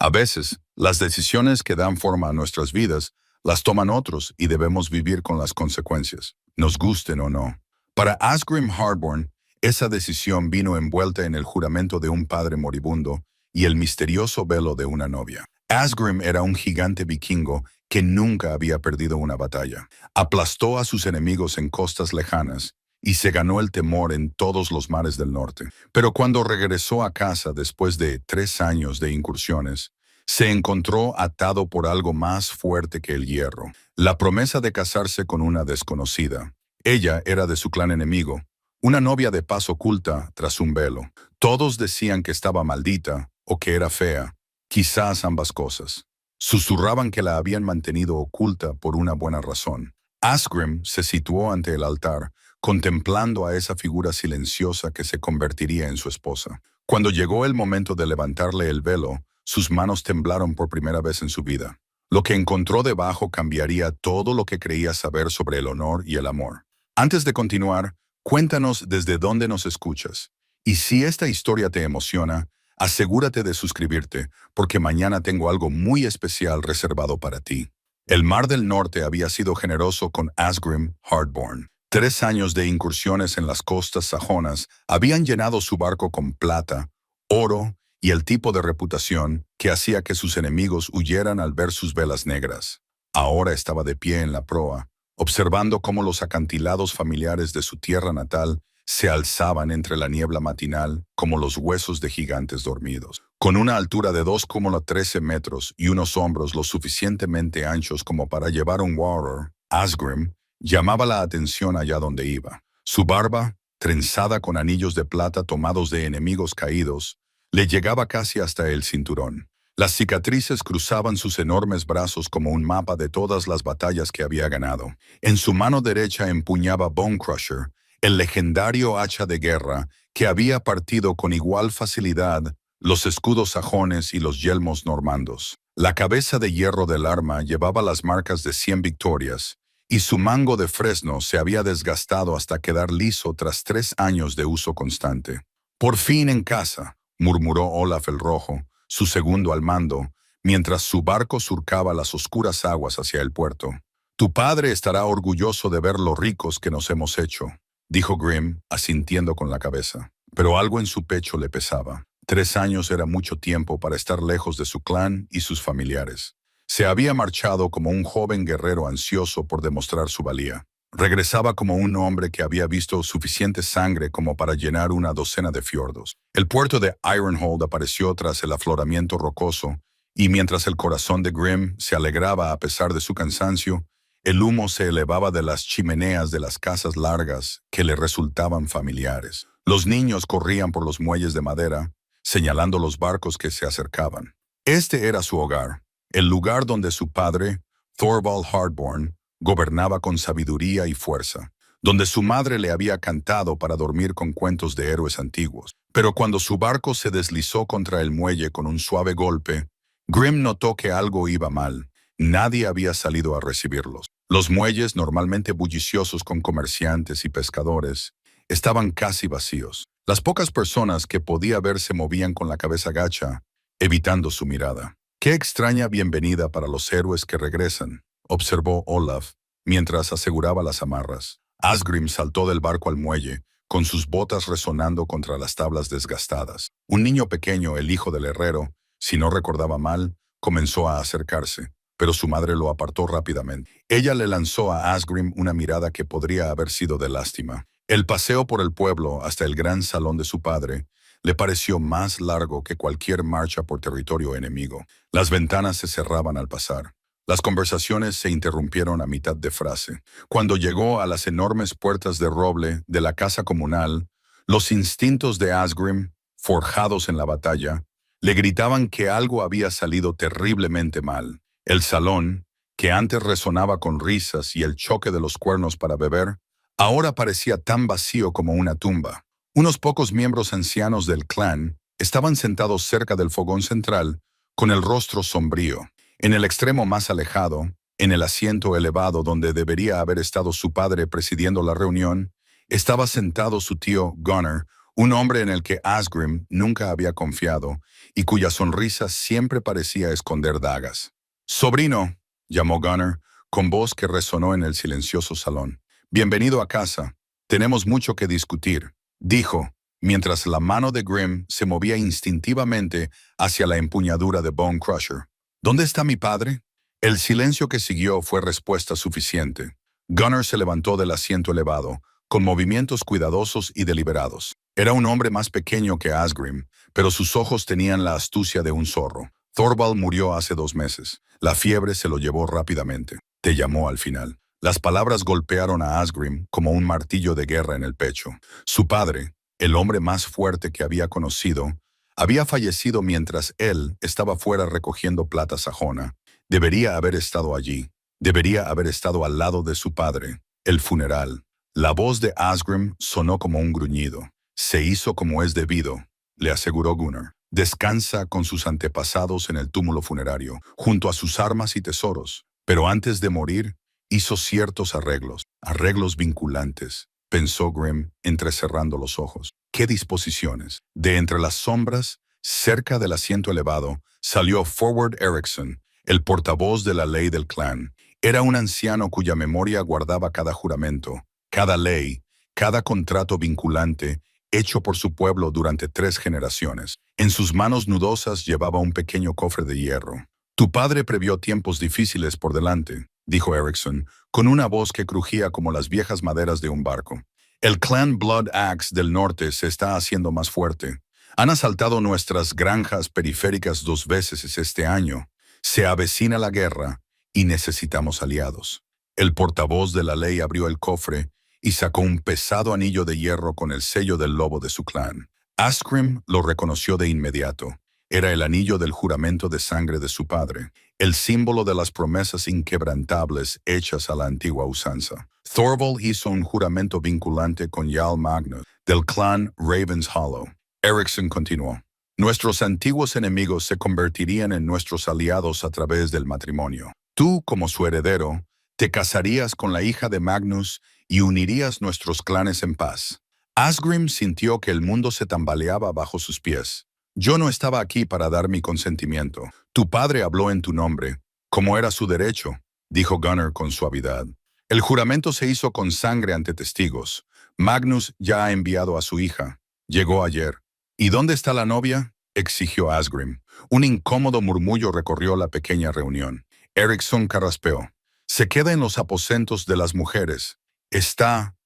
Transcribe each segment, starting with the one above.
A veces, las decisiones que dan forma a nuestras vidas las toman otros y debemos vivir con las consecuencias, nos gusten o no. Para Asgrim Hardborn, esa decisión vino envuelta en el juramento de un padre moribundo y el misterioso velo de una novia. Asgrim era un gigante vikingo que nunca había perdido una batalla. Aplastó a sus enemigos en costas lejanas y se ganó el temor en todos los mares del norte. Pero cuando regresó a casa después de 3 años de incursiones, se encontró atado por algo más fuerte que el hierro, la promesa de casarse con una desconocida. Ella era de su clan enemigo, una novia de paz oculta tras un velo. Todos decían que estaba maldita o que era fea, quizás ambas cosas. Susurraban que la habían mantenido oculta por una buena razón. Asgrim se situó ante el altar, contemplando a esa figura silenciosa que se convertiría en su esposa. Cuando llegó el momento de levantarle el velo, sus manos temblaron por primera vez en su vida. Lo que encontró debajo cambiaría todo lo que creía saber sobre el honor y el amor. Antes de continuar, cuéntanos desde dónde nos escuchas. Y si esta historia te emociona, asegúrate de suscribirte, porque mañana tengo algo muy especial reservado para ti. El Mar del Norte había sido generoso con Asgrim Hardborn. 3 años de incursiones en las costas sajonas habían llenado su barco con plata, oro y el tipo de reputación que hacía que sus enemigos huyeran al ver sus velas negras. Ahora estaba de pie en la proa, observando cómo los acantilados familiares de su tierra natal se alzaban entre la niebla matinal como los huesos de gigantes dormidos. Con una altura de 2,13 metros y unos hombros lo suficientemente anchos como para llevar un warrior, Asgrim llamaba la atención allá donde iba. Su barba, trenzada con anillos de plata tomados de enemigos caídos, le llegaba casi hasta el cinturón. Las cicatrices cruzaban sus enormes brazos como un mapa de todas las batallas que había ganado. En su mano derecha empuñaba Bone Crusher, el legendario hacha de guerra que había partido con igual facilidad los escudos sajones y los yelmos normandos. La cabeza de hierro del arma llevaba las marcas de 100 victorias, y su mango de fresno se había desgastado hasta quedar liso tras 3 años de uso constante. «Por fin en casa», murmuró Olaf el Rojo, su segundo al mando, mientras su barco surcaba las oscuras aguas hacia el puerto. «Tu padre estará orgulloso de ver lo ricos que nos hemos hecho», dijo Grim, asintiendo con la cabeza. Pero algo en su pecho le pesaba. 3 años era mucho tiempo para estar lejos de su clan y sus familiares. Se había marchado como un joven guerrero ansioso por demostrar su valía. Regresaba como un hombre que había visto suficiente sangre como para llenar una docena de fiordos. El puerto de Ironhold apareció tras el afloramiento rocoso, y mientras el corazón de Grim se alegraba a pesar de su cansancio, el humo se elevaba de las chimeneas de las casas largas que le resultaban familiares. Los niños corrían por los muelles de madera, señalando los barcos que se acercaban. Este era su hogar, el lugar donde su padre, Thorvald Hardborn, gobernaba con sabiduría y fuerza, donde su madre le había cantado para dormir con cuentos de héroes antiguos. Pero cuando su barco se deslizó contra el muelle con un suave golpe, Grim notó que algo iba mal. Nadie había salido a recibirlos. Los muelles, normalmente bulliciosos con comerciantes y pescadores, estaban casi vacíos. Las pocas personas que podía ver se movían con la cabeza gacha, evitando su mirada. «Qué extraña bienvenida para los héroes que regresan», observó Olaf, mientras aseguraba las amarras. Asgrim saltó del barco al muelle, con sus botas resonando contra las tablas desgastadas. Un niño pequeño, el hijo del herrero, si no recordaba mal, comenzó a acercarse, pero su madre lo apartó rápidamente. Ella le lanzó a Asgrim una mirada que podría haber sido de lástima. El paseo por el pueblo hasta el gran salón de su padre le pareció más largo que cualquier marcha por territorio enemigo. Las ventanas se cerraban al pasar. Las conversaciones se interrumpieron a mitad de frase. Cuando llegó a las enormes puertas de roble de la casa comunal, los instintos de Asgrim, forjados en la batalla, le gritaban que algo había salido terriblemente mal. El salón, que antes resonaba con risas y el choque de los cuernos para beber, ahora parecía tan vacío como una tumba. Unos pocos miembros ancianos del clan estaban sentados cerca del fogón central, con el rostro sombrío. En el extremo más alejado, en el asiento elevado donde debería haber estado su padre presidiendo la reunión, estaba sentado su tío Gunnar, Un hombre en el que Asgrim nunca había confiado y cuya sonrisa siempre parecía esconder dagas. «Sobrino», llamó Gunnar, con voz que resonó en el silencioso salón. «Bienvenido a casa. Tenemos mucho que discutir», dijo, mientras la mano de Grim se movía instintivamente hacia la empuñadura de Bone Crusher. «¿Dónde está mi padre?» El silencio que siguió fue respuesta suficiente. Gunnar se levantó del asiento elevado, con movimientos cuidadosos y deliberados. Era un hombre más pequeño que Asgrim, pero sus ojos tenían la astucia de un zorro. Thorvald murió hace 2 meses. La fiebre se lo llevó rápidamente. Te llamó al final. Las palabras golpearon a Asgrim como un martillo de guerra en el pecho. Su padre, el hombre más fuerte que había conocido, había fallecido mientras él estaba fuera recogiendo plata sajona. Debería haber estado allí. Debería haber estado al lado de su padre. El funeral. La voz de Asgrim sonó como un gruñido. Se hizo como es debido, le aseguró Gunnar. Descansa con sus antepasados en el túmulo funerario, junto a sus armas y tesoros. Pero antes de morir, hizo ciertos arreglos vinculantes, pensó Grim, entrecerrando los ojos. ¿Qué disposiciones? De entre las sombras, cerca del asiento elevado, salió Forward Eriksson, el portavoz de la ley del clan. Era un anciano cuya memoria guardaba cada juramento, cada ley, cada contrato vinculante, hecho por su pueblo durante 3 generaciones. En sus manos nudosas llevaba un pequeño cofre de hierro. «Tu padre previó tiempos difíciles por delante», dijo Eriksson, con una voz que crujía como las viejas maderas de un barco. «El clan Blood Axe del norte se está haciendo más fuerte. Han asaltado nuestras granjas periféricas 2 veces este año. Se avecina la guerra y necesitamos aliados». El portavoz de la ley abrió el cofre y sacó un pesado anillo de hierro con el sello del lobo de su clan. Asgrim lo reconoció de inmediato. Era el anillo del juramento de sangre de su padre, el símbolo de las promesas inquebrantables hechas a la antigua usanza. Thorvald hizo un juramento vinculante con Jarl Magnus, del clan Ravens Hollow. Eriksson continuó. «Nuestros antiguos enemigos se convertirían en nuestros aliados a través del matrimonio. Tú, como su heredero, te casarías con la hija de Magnus y unirías nuestros clanes en paz». Asgrim sintió que el mundo se tambaleaba bajo sus pies. «Yo no estaba aquí para dar mi consentimiento. Tu padre habló en tu nombre, como era su derecho», dijo Gunnar con suavidad. «El juramento se hizo con sangre ante testigos. Magnus ya ha enviado a su hija. Llegó ayer». «¿Y dónde está la novia?», exigió Asgrim. Un incómodo murmullo recorrió la pequeña reunión. Eriksson carraspeó. «Se queda en los aposentos de las mujeres.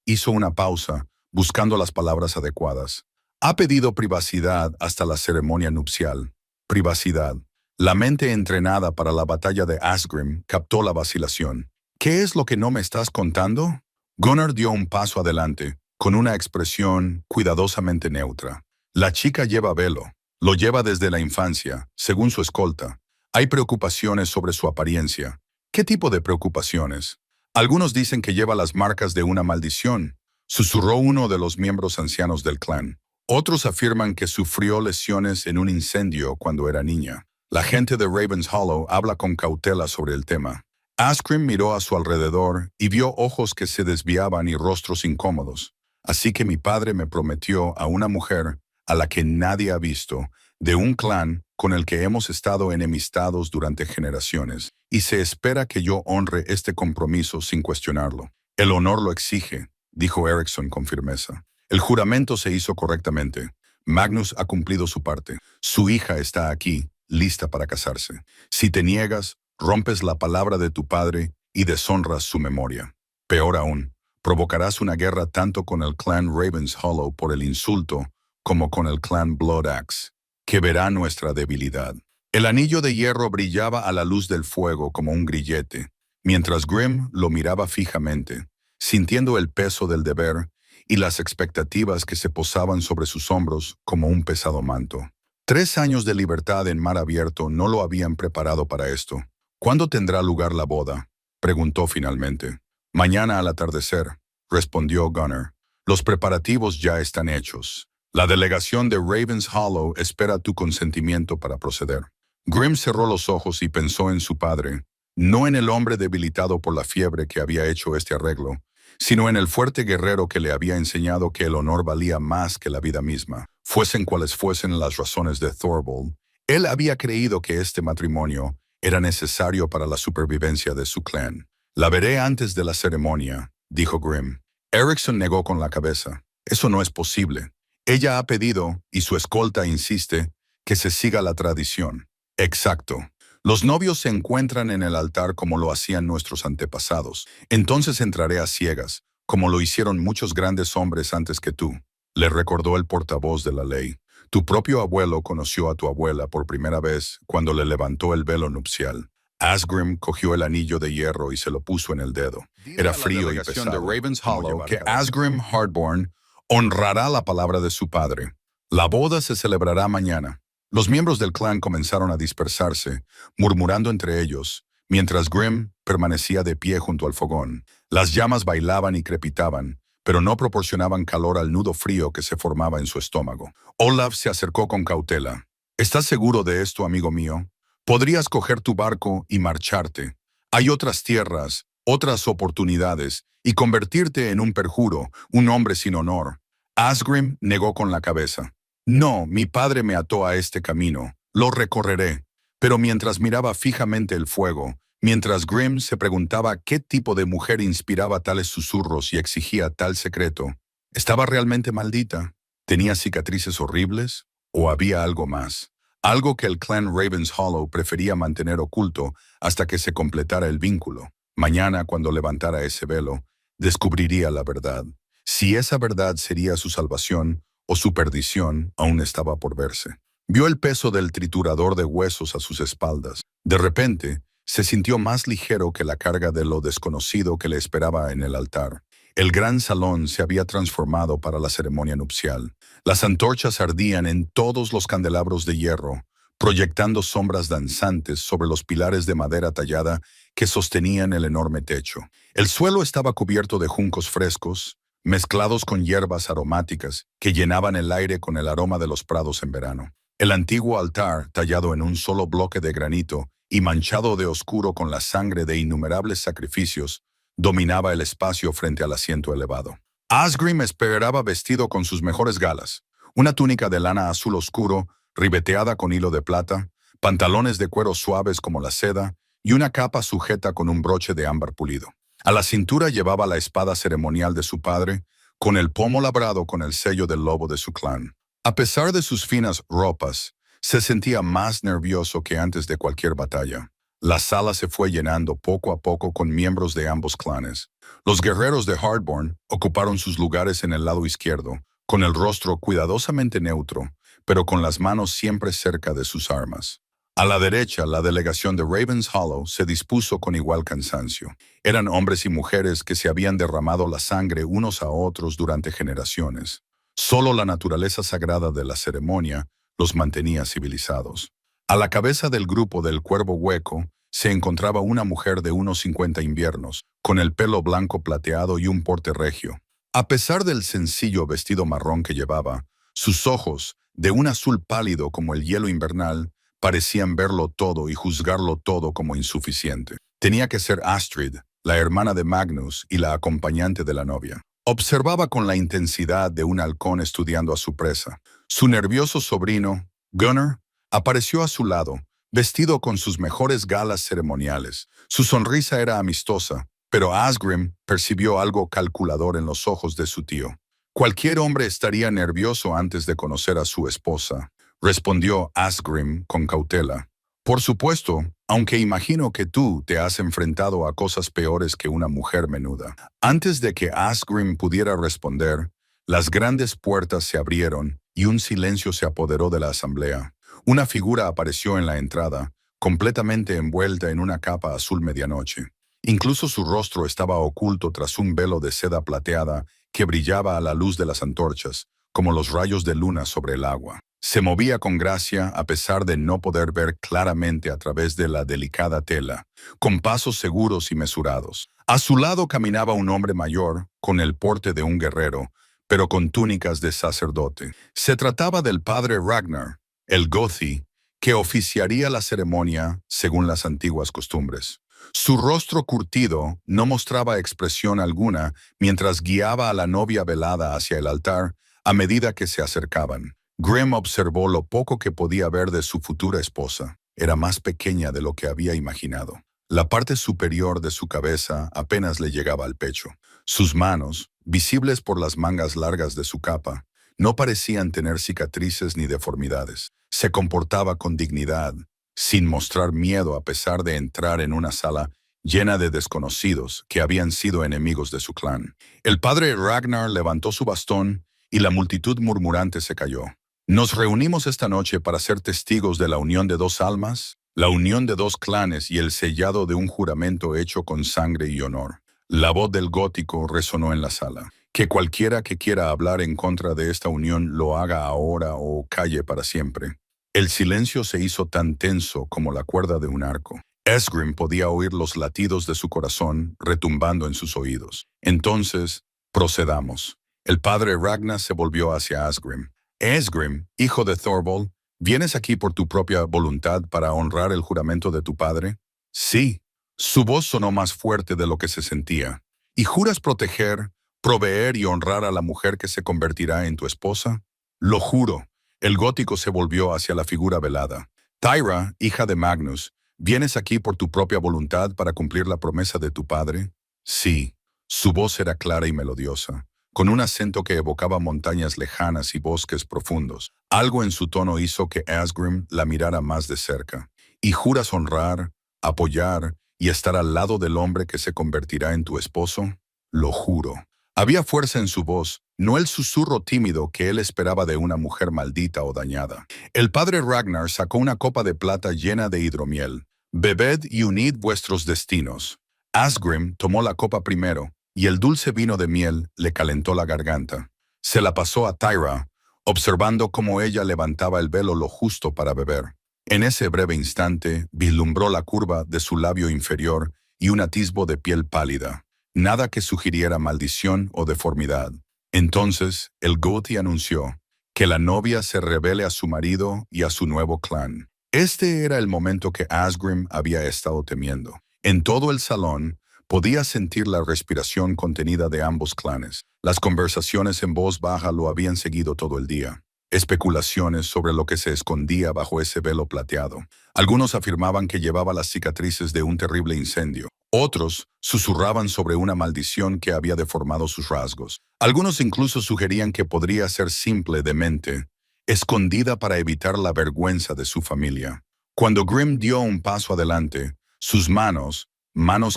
Hizo una pausa, buscando las palabras adecuadas. «Ha pedido privacidad hasta la ceremonia nupcial». Privacidad. La mente entrenada para la batalla de Asgrim captó la vacilación. «¿Qué es lo que no me estás contando?». Gunnar dio un paso adelante, con una expresión cuidadosamente neutra. «La chica lleva velo. Lo lleva desde la infancia, según su escolta. Hay preocupaciones sobre su apariencia». «¿Qué tipo de preocupaciones?». «Algunos dicen que lleva las marcas de una maldición», susurró uno de los miembros ancianos del clan. «Otros afirman que sufrió lesiones en un incendio cuando era niña». La gente de Ravens Hollow habla con cautela sobre el tema. Asgrim miró a su alrededor y vio ojos que se desviaban y rostros incómodos. «Así que mi padre me prometió a una mujer a la que nadie ha visto, de un clan con el que hemos estado enemistados durante generaciones, y se espera que yo honre este compromiso sin cuestionarlo». «El honor lo exige», dijo Eriksson con firmeza. «El juramento se hizo correctamente. Magnus ha cumplido su parte. Su hija está aquí, lista para casarse. Si te niegas, rompes la palabra de tu padre y deshonras su memoria. Peor aún, provocarás una guerra tanto con el clan Ravens Hollow por el insulto como con el clan Blood Axe, que verá nuestra debilidad». El anillo de hierro brillaba a la luz del fuego como un grillete, mientras Grim lo miraba fijamente, sintiendo el peso del deber y las expectativas que se posaban sobre sus hombros como un pesado manto. 3 años de libertad en mar abierto no lo habían preparado para esto. «¿Cuándo tendrá lugar la boda?», preguntó finalmente. «Mañana al atardecer», respondió Gunnar. «Los preparativos ya están hechos. La delegación de Ravens Hollow espera tu consentimiento para proceder». Grim cerró los ojos y pensó en su padre, no en el hombre debilitado por la fiebre que había hecho este arreglo, sino en el fuerte guerrero que le había enseñado que el honor valía más que la vida misma. Fuesen cuales fuesen las razones de Thorvald, él había creído que este matrimonio era necesario para la supervivencia de su clan. La veré antes de la ceremonia, dijo Grimm. Erickson negó con la cabeza. Eso no es posible. Ella ha pedido, y su escolta insiste, que se siga la tradición. Exacto. Los novios se encuentran en el altar como lo hacían nuestros antepasados. Entonces entraré a ciegas, como lo hicieron muchos grandes hombres antes que tú, le recordó el portavoz de la ley. Tu propio abuelo conoció a tu abuela por primera vez cuando le levantó el velo nupcial. Asgrim cogió el anillo de hierro y se lo puso en el dedo. Era frío y pesado. De Ravens Hollow que Asgrim Hardborn honrará la palabra de su padre. La boda se celebrará mañana. Los miembros del clan comenzaron a dispersarse, murmurando entre ellos, mientras Grimm permanecía de pie junto al fogón. Las llamas bailaban y crepitaban, pero no proporcionaban calor al nudo frío que se formaba en su estómago. Olaf se acercó con cautela. ¿Estás seguro de esto, amigo mío? Podrías coger tu barco y marcharte. Hay otras tierras, otras oportunidades, y convertirte en un perjuro, un hombre sin honor. Asgrim negó con la cabeza. No, mi padre me ató a este camino. Lo recorreré. Pero mientras miraba fijamente el fuego, mientras Grimm se preguntaba qué tipo de mujer inspiraba tales susurros y exigía tal secreto, ¿estaba realmente maldita? ¿Tenía cicatrices horribles? ¿O había algo más? Algo que el clan Ravenshollow prefería mantener oculto hasta que se completara el vínculo. Mañana, cuando levantara ese velo, descubriría la verdad. Si esa verdad sería su salvación o su perdición, aún estaba por verse. Vio el peso del triturador de huesos a sus espaldas. De repente, se sintió más ligero que la carga de lo desconocido que le esperaba en el altar. El gran salón se había transformado para la ceremonia nupcial. Las antorchas ardían en todos los candelabros de hierro, proyectando sombras danzantes sobre los pilares de madera tallada que sostenían el enorme techo. El suelo estaba cubierto de juncos frescos, mezclados con hierbas aromáticas que llenaban el aire con el aroma de los prados en verano. El antiguo altar, tallado en un solo bloque de granito y manchado de oscuro con la sangre de innumerables sacrificios, dominaba el espacio frente al asiento elevado. Asgrim esperaba vestido con sus mejores galas, una túnica de lana azul oscuro, ribeteada con hilo de plata, pantalones de cuero suaves como la seda y una capa sujeta con un broche de ámbar pulido. A la cintura llevaba la espada ceremonial de su padre, con el pomo labrado con el sello del lobo de su clan. A pesar de sus finas ropas, se sentía más nervioso que antes de cualquier batalla. La sala se fue llenando poco a poco con miembros de ambos clanes. Los guerreros de Hardborn ocuparon sus lugares en el lado izquierdo, con el rostro cuidadosamente neutro, pero con las manos siempre cerca de sus armas. A la derecha, la delegación de Ravenshollow se dispuso con igual cansancio. Eran hombres y mujeres que se habían derramado la sangre unos a otros durante generaciones. Solo la naturaleza sagrada de la ceremonia los mantenía civilizados. A la cabeza del grupo del Cuervo Hueco se encontraba una mujer de unos 50 inviernos, con el pelo blanco plateado y un porte regio. A pesar del sencillo vestido marrón que llevaba, sus ojos, de un azul pálido como el hielo invernal, parecían verlo todo y juzgarlo todo como insuficiente. Tenía que ser Astrid, la hermana de Magnus y la acompañante de la novia. Observaba con la intensidad de un halcón estudiando a su presa. Su nervioso sobrino, Gunnar, apareció a su lado, vestido con sus mejores galas ceremoniales. Su sonrisa era amistosa, pero Asgrim percibió algo calculador en los ojos de su tío. Cualquier hombre estaría nervioso antes de conocer a su esposa, respondió Asgrim con cautela. Por supuesto, aunque imagino que tú te has enfrentado a cosas peores que una mujer menuda. Antes de que Asgrim pudiera responder, las grandes puertas se abrieron y un silencio se apoderó de la asamblea. Una figura apareció en la entrada, completamente envuelta en una capa azul medianoche. Incluso su rostro estaba oculto tras un velo de seda plateada que brillaba a la luz de las antorchas, como los rayos de luna sobre el agua. Se movía con gracia a pesar de no poder ver claramente a través de la delicada tela, con pasos seguros y mesurados. A su lado caminaba un hombre mayor, con el porte de un guerrero, pero con túnicas de sacerdote. Se trataba del padre Ragnar, el Gothi, que oficiaría la ceremonia según las antiguas costumbres. Su rostro curtido no mostraba expresión alguna mientras guiaba a la novia velada hacia el altar a medida que se acercaban. Grimm observó lo poco que podía ver de su futura esposa. Era más pequeña de lo que había imaginado. La parte superior de su cabeza apenas le llegaba al pecho. Sus manos, visibles por las mangas largas de su capa, no parecían tener cicatrices ni deformidades. Se comportaba con dignidad, sin mostrar miedo a pesar de entrar en una sala llena de desconocidos que habían sido enemigos de su clan. El padre Ragnar levantó su bastón y la multitud murmurante se calló. Nos reunimos esta noche para ser testigos de la unión de dos almas, la unión de dos clanes y el sellado de un juramento hecho con sangre y honor. La voz del gótico resonó en la sala. Que cualquiera que quiera hablar en contra de esta unión lo haga ahora o calle para siempre. El silencio se hizo tan tenso como la cuerda de un arco. Esgrim podía oír los latidos de su corazón retumbando en sus oídos. Entonces, procedamos. El padre Ragnar se volvió hacia Asgrim. Esgrim, hijo de Thorvald, ¿vienes aquí por tu propia voluntad para honrar el juramento de tu padre? Sí. Su voz sonó más fuerte de lo que se sentía. ¿Y juras proteger, proveer y honrar a la mujer que se convertirá en tu esposa? Lo juro. El gótico se volvió hacia la figura velada. Tyra, hija de Magnus, ¿vienes aquí por tu propia voluntad para cumplir la promesa de tu padre? Sí. Su voz era clara y melodiosa, con un acento que evocaba montañas lejanas y bosques profundos. Algo en su tono hizo que Asgrim la mirara más de cerca. ¿Y juras honrar, apoyar y estar al lado del hombre que se convertirá en tu esposo? Lo juro. Había fuerza en su voz, no el susurro tímido que él esperaba de una mujer maldita o dañada. El padre Ragnar sacó una copa de plata llena de hidromiel. Bebed y unid vuestros destinos. Asgrim tomó la copa primero, y el dulce vino de miel le calentó la garganta. Se la pasó a Tyra, observando cómo ella levantaba el velo lo justo para beber. En ese breve instante vislumbró la curva de su labio inferior y un atisbo de piel pálida. Nada que sugiriera maldición o deformidad. Entonces el Gothi anunció que la novia se revele a su marido y a su nuevo clan. Este era el momento que Asgrim había estado temiendo. En todo el salón podía sentir la respiración contenida de ambos clanes. Las conversaciones en voz baja lo habían seguido todo el día. Especulaciones sobre lo que se escondía bajo ese velo plateado. Algunos afirmaban que llevaba las cicatrices de un terrible incendio. Otros susurraban sobre una maldición que había deformado sus rasgos. Algunos incluso sugerían que podría ser simple de mente, escondida para evitar la vergüenza de su familia. Cuando Grimm dio un paso adelante, sus manos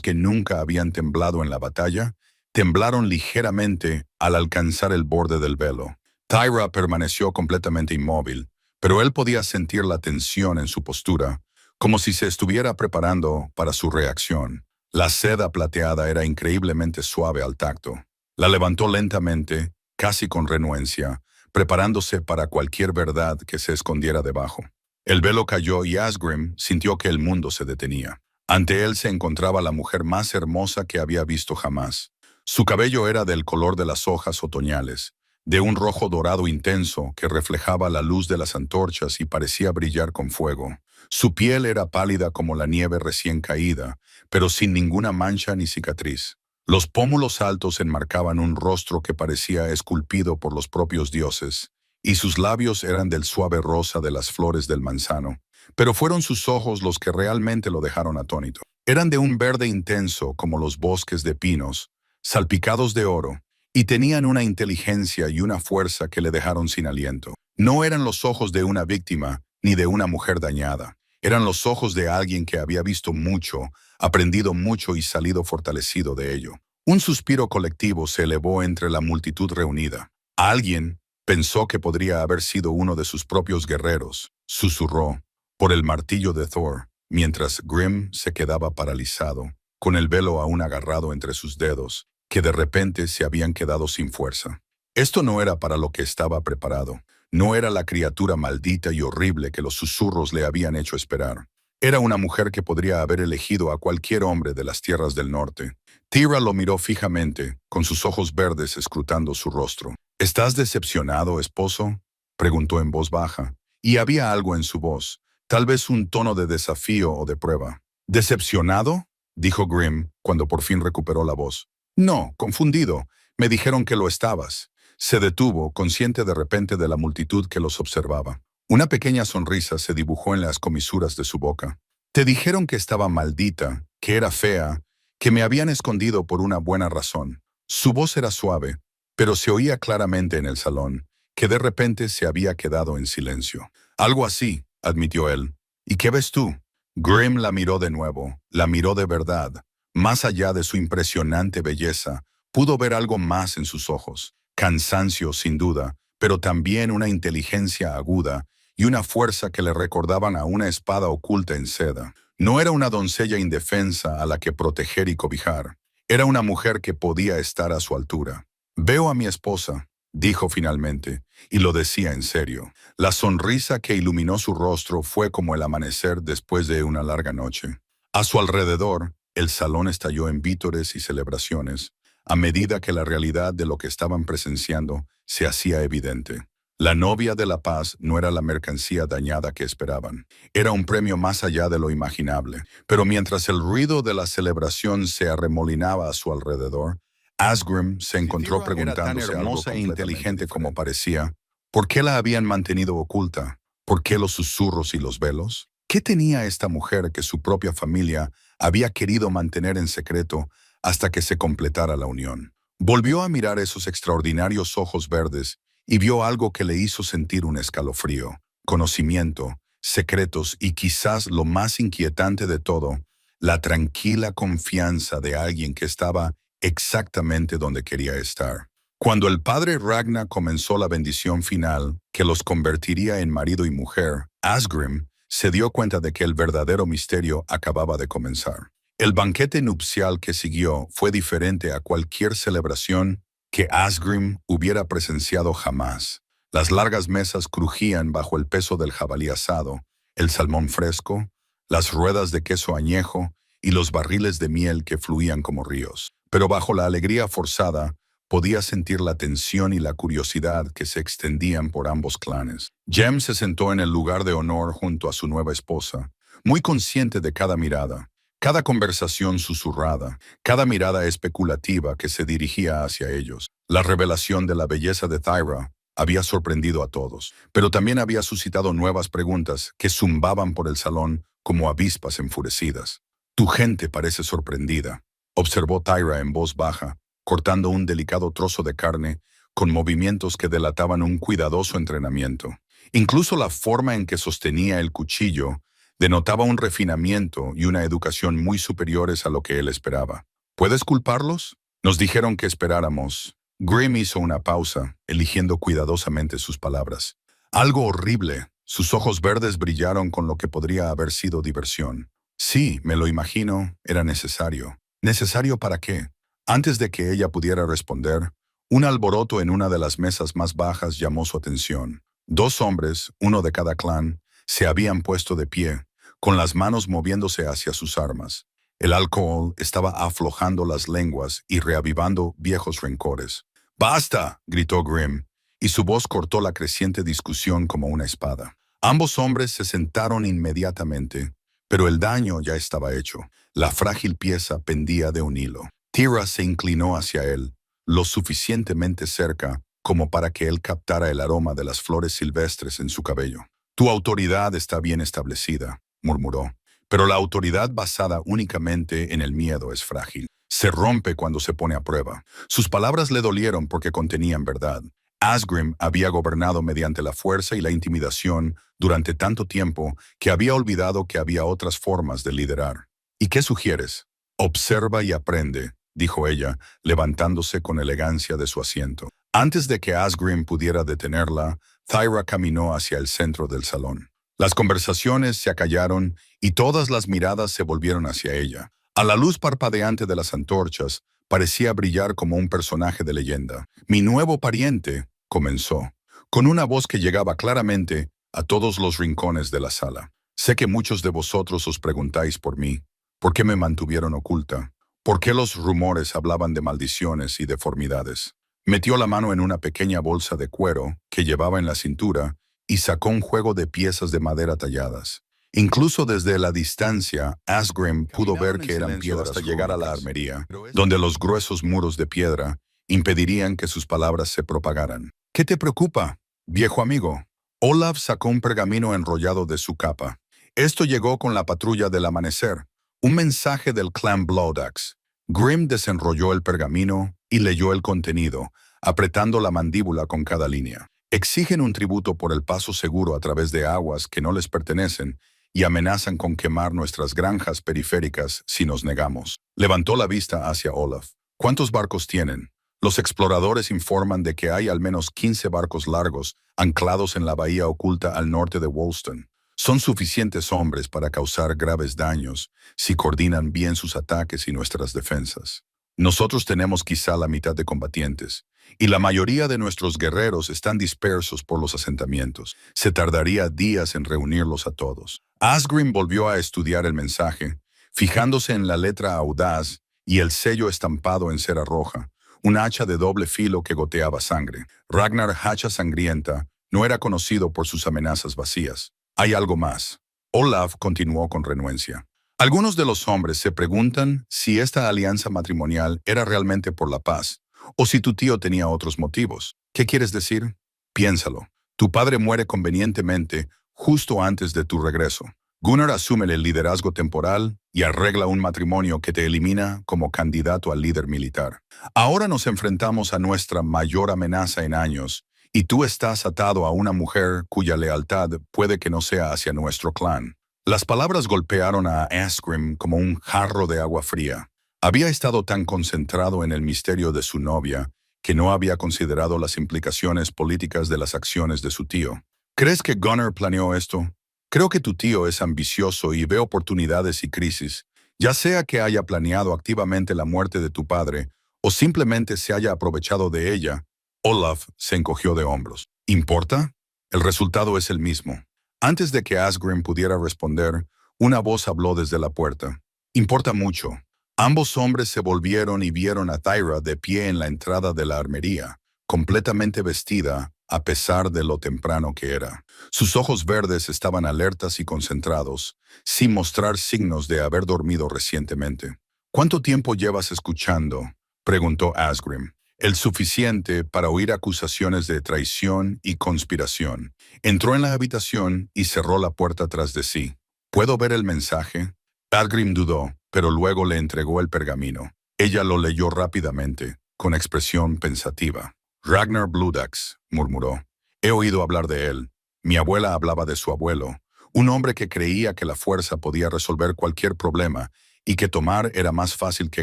que nunca habían temblado en la batalla, temblaron ligeramente al alcanzar el borde del velo. Tyra permaneció completamente inmóvil, pero él podía sentir la tensión en su postura, como si se estuviera preparando para su reacción. La seda plateada era increíblemente suave al tacto. La levantó lentamente, casi con renuencia, preparándose para cualquier verdad que se escondiera debajo. El velo cayó y Asgrim sintió que el mundo se detenía. Ante él se encontraba la mujer más hermosa que había visto jamás. Su cabello era del color de las hojas otoñales, de un rojo dorado intenso que reflejaba la luz de las antorchas y parecía brillar con fuego. Su piel era pálida como la nieve recién caída, pero sin ninguna mancha ni cicatriz. Los pómulos altos enmarcaban un rostro que parecía esculpido por los propios dioses, y sus labios eran del suave rosa de las flores del manzano. Pero fueron sus ojos los que realmente lo dejaron atónito. Eran de un verde intenso como los bosques de pinos, salpicados de oro, y tenían una inteligencia y una fuerza que le dejaron sin aliento. No eran los ojos de una víctima ni de una mujer dañada. Eran los ojos de alguien que había visto mucho, aprendido mucho y salido fortalecido de ello. Un suspiro colectivo se elevó entre la multitud reunida. Alguien pensó que podría haber sido uno de sus propios guerreros. Susurró, por el martillo de Thor, mientras Grimm se quedaba paralizado, con el velo aún agarrado entre sus dedos, que de repente se habían quedado sin fuerza. Esto no era para lo que estaba preparado. No era la criatura maldita y horrible que los susurros le habían hecho esperar. Era una mujer que podría haber elegido a cualquier hombre de las tierras del norte. Tyra lo miró fijamente, con sus ojos verdes escrutando su rostro. ¿Estás decepcionado, esposo?, preguntó en voz baja, y había algo en su voz, tal vez un tono de desafío o de prueba. ¿Decepcionado?, dijo Grimm cuando por fin recuperó la voz. No, confundido. Me dijeron que lo estabas. Se detuvo, consciente de repente de la multitud que los observaba. Una pequeña sonrisa se dibujó en las comisuras de su boca. Te dijeron que estaba maldita, que era fea, que me habían escondido por una buena razón. Su voz era suave, pero se oía claramente en el salón, que de repente se había quedado en silencio. Algo así, admitió él. ¿Y qué ves tú? Grimm la miró de nuevo, la miró de verdad. Más allá de su impresionante belleza, pudo ver algo más en sus ojos. Cansancio, sin duda, pero también una inteligencia aguda y una fuerza que le recordaban a una espada oculta en seda. No era una doncella indefensa a la que proteger y cobijar. Era una mujer que podía estar a su altura. Veo a mi esposa, dijo finalmente, y lo decía en serio. La sonrisa que iluminó su rostro fue como el amanecer después de una larga noche. A su alrededor, el salón estalló en vítores y celebraciones, a medida que la realidad de lo que estaban presenciando se hacía evidente. La novia de la paz no era la mercancía dañada que esperaban. Era un premio más allá de lo imaginable. Pero mientras el ruido de la celebración se arremolinaba a su alrededor, Asgrim se encontró preguntándose algo hermosa e inteligente como parecía. ¿Por qué la habían mantenido oculta? ¿Por qué los susurros y los velos? ¿Qué tenía esta mujer que su propia familia había querido mantener en secreto hasta que se completara la unión? Volvió a mirar esos extraordinarios ojos verdes y vio algo que le hizo sentir un escalofrío, conocimiento, secretos y quizás lo más inquietante de todo, la tranquila confianza de alguien que estaba exactamente donde quería estar. Cuando el padre Ragnar comenzó la bendición final, que los convertiría en marido y mujer, Asgrim se dio cuenta de que el verdadero misterio acababa de comenzar. El banquete nupcial que siguió fue diferente a cualquier celebración que Asgrim hubiera presenciado jamás. Las largas mesas crujían bajo el peso del jabalí asado, el salmón fresco, las ruedas de queso añejo y los barriles de miel que fluían como ríos. Pero bajo la alegría forzada, podía sentir la tensión y la curiosidad que se extendían por ambos clanes. Jem se sentó en el lugar de honor junto a su nueva esposa, muy consciente de cada mirada, cada conversación susurrada, cada mirada especulativa que se dirigía hacia ellos. La revelación de la belleza de Thyra había sorprendido a todos, pero también había suscitado nuevas preguntas que zumbaban por el salón como avispas enfurecidas. Tu gente parece sorprendida, observó Thyra en voz baja, cortando un delicado trozo de carne con movimientos que delataban un cuidadoso entrenamiento. Incluso la forma en que sostenía el cuchillo denotaba un refinamiento y una educación muy superiores a lo que él esperaba. ¿Puedes culparlos? Nos dijeron que esperáramos. Grimm hizo una pausa, eligiendo cuidadosamente sus palabras. Algo horrible. Sus ojos verdes brillaron con lo que podría haber sido diversión. Sí, me lo imagino, era necesario. ¿Necesario para qué? Antes de que ella pudiera responder, un alboroto en una de las mesas más bajas llamó su atención. Dos hombres, uno de cada clan, se habían puesto de pie, con las manos moviéndose hacia sus armas. El alcohol estaba aflojando las lenguas y reavivando viejos rencores. ¡Basta!, gritó Grimm, y su voz cortó la creciente discusión como una espada. Ambos hombres se sentaron inmediatamente, pero el daño ya estaba hecho. La frágil pieza pendía de un hilo. Thyra se inclinó hacia él, lo suficientemente cerca como para que él captara el aroma de las flores silvestres en su cabello. Tu autoridad está bien establecida, murmuró, pero la autoridad basada únicamente en el miedo es frágil. Se rompe cuando se pone a prueba. Sus palabras le dolieron porque contenían verdad. Asgrim había gobernado mediante la fuerza y la intimidación durante tanto tiempo que había olvidado que había otras formas de liderar. ¿Y qué sugieres? Observa y aprende, dijo ella, levantándose con elegancia de su asiento. Antes de que Asgrim pudiera detenerla, Thyra caminó hacia el centro del salón. Las conversaciones se acallaron y todas las miradas se volvieron hacia ella. A la luz parpadeante de las antorchas, parecía brillar como un personaje de leyenda. Mi nuevo pariente, comenzó, con una voz que llegaba claramente a todos los rincones de la sala. Sé que muchos de vosotros os preguntáis por mí. ¿Por qué me mantuvieron oculta? ¿Por qué los rumores hablaban de maldiciones y deformidades? Metió la mano en una pequeña bolsa de cuero que llevaba en la cintura y sacó un juego de piezas de madera talladas. Incluso desde la distancia, Asgrim pudo ver que eran piedras hasta llegar a la armería, donde los gruesos muros de piedra impedirían que sus palabras se propagaran. ¿Qué te preocupa, viejo amigo? Olaf sacó un pergamino enrollado de su capa. Esto llegó con la patrulla del amanecer, un mensaje del clan Bloodaxe. Grim desenrolló el pergamino y leyó el contenido, apretando la mandíbula con cada línea. Exigen un tributo por el paso seguro a través de aguas que no les pertenecen y amenazan con quemar nuestras granjas periféricas si nos negamos. Levantó la vista hacia Olaf. ¿Cuántos barcos tienen? Los exploradores informan de que hay al menos 15 barcos largos anclados en la bahía oculta al norte de Wollston. Son suficientes hombres para causar graves daños si coordinan bien sus ataques y nuestras defensas. Nosotros tenemos quizá la mitad de combatientes, y la mayoría de nuestros guerreros están dispersos por los asentamientos. Se tardaría días en reunirlos a todos. Asgrim volvió a estudiar el mensaje, fijándose en la letra audaz y el sello estampado en cera roja, un hacha de doble filo que goteaba sangre. Ragnar Hacha Sangrienta no era conocido por sus amenazas vacías. Hay algo más. Olaf continuó con renuencia. Algunos de los hombres se preguntan si esta alianza matrimonial era realmente por la paz, o si tu tío tenía otros motivos. ¿Qué quieres decir? Piénsalo. Tu padre muere convenientemente justo antes de tu regreso. Gunnar asume el liderazgo temporal y arregla un matrimonio que te elimina como candidato al líder militar. Ahora nos enfrentamos a nuestra mayor amenaza en años, y tú estás atado a una mujer cuya lealtad puede que no sea hacia nuestro clan. Las palabras golpearon a Asgrim como un jarro de agua fría. Había estado tan concentrado en el misterio de su novia que no había considerado las implicaciones políticas de las acciones de su tío. ¿Crees que Gunnar planeó esto? Creo que tu tío es ambicioso y ve oportunidades y crisis, ya sea que haya planeado activamente la muerte de tu padre o simplemente se haya aprovechado de ella. Olaf se encogió de hombros. ¿Importa? El resultado es el mismo. Antes de que Asgrim pudiera responder, una voz habló desde la puerta. Importa mucho. Ambos hombres se volvieron y vieron a Thyra de pie en la entrada de la armería, completamente vestida, a pesar de lo temprano que era. Sus ojos verdes estaban alertas y concentrados, sin mostrar signos de haber dormido recientemente. ¿Cuánto tiempo llevas escuchando?, preguntó Asgrim. El suficiente para oír acusaciones de traición y conspiración. Entró en la habitación y cerró la puerta tras de sí. ¿Puedo ver el mensaje? Asgrim dudó, pero luego le entregó el pergamino. Ella lo leyó rápidamente, con expresión pensativa. Ragnar Bloodaxe, murmuró. He oído hablar de él. Mi abuela hablaba de su abuelo, un hombre que creía que la fuerza podía resolver cualquier problema y que tomar era más fácil que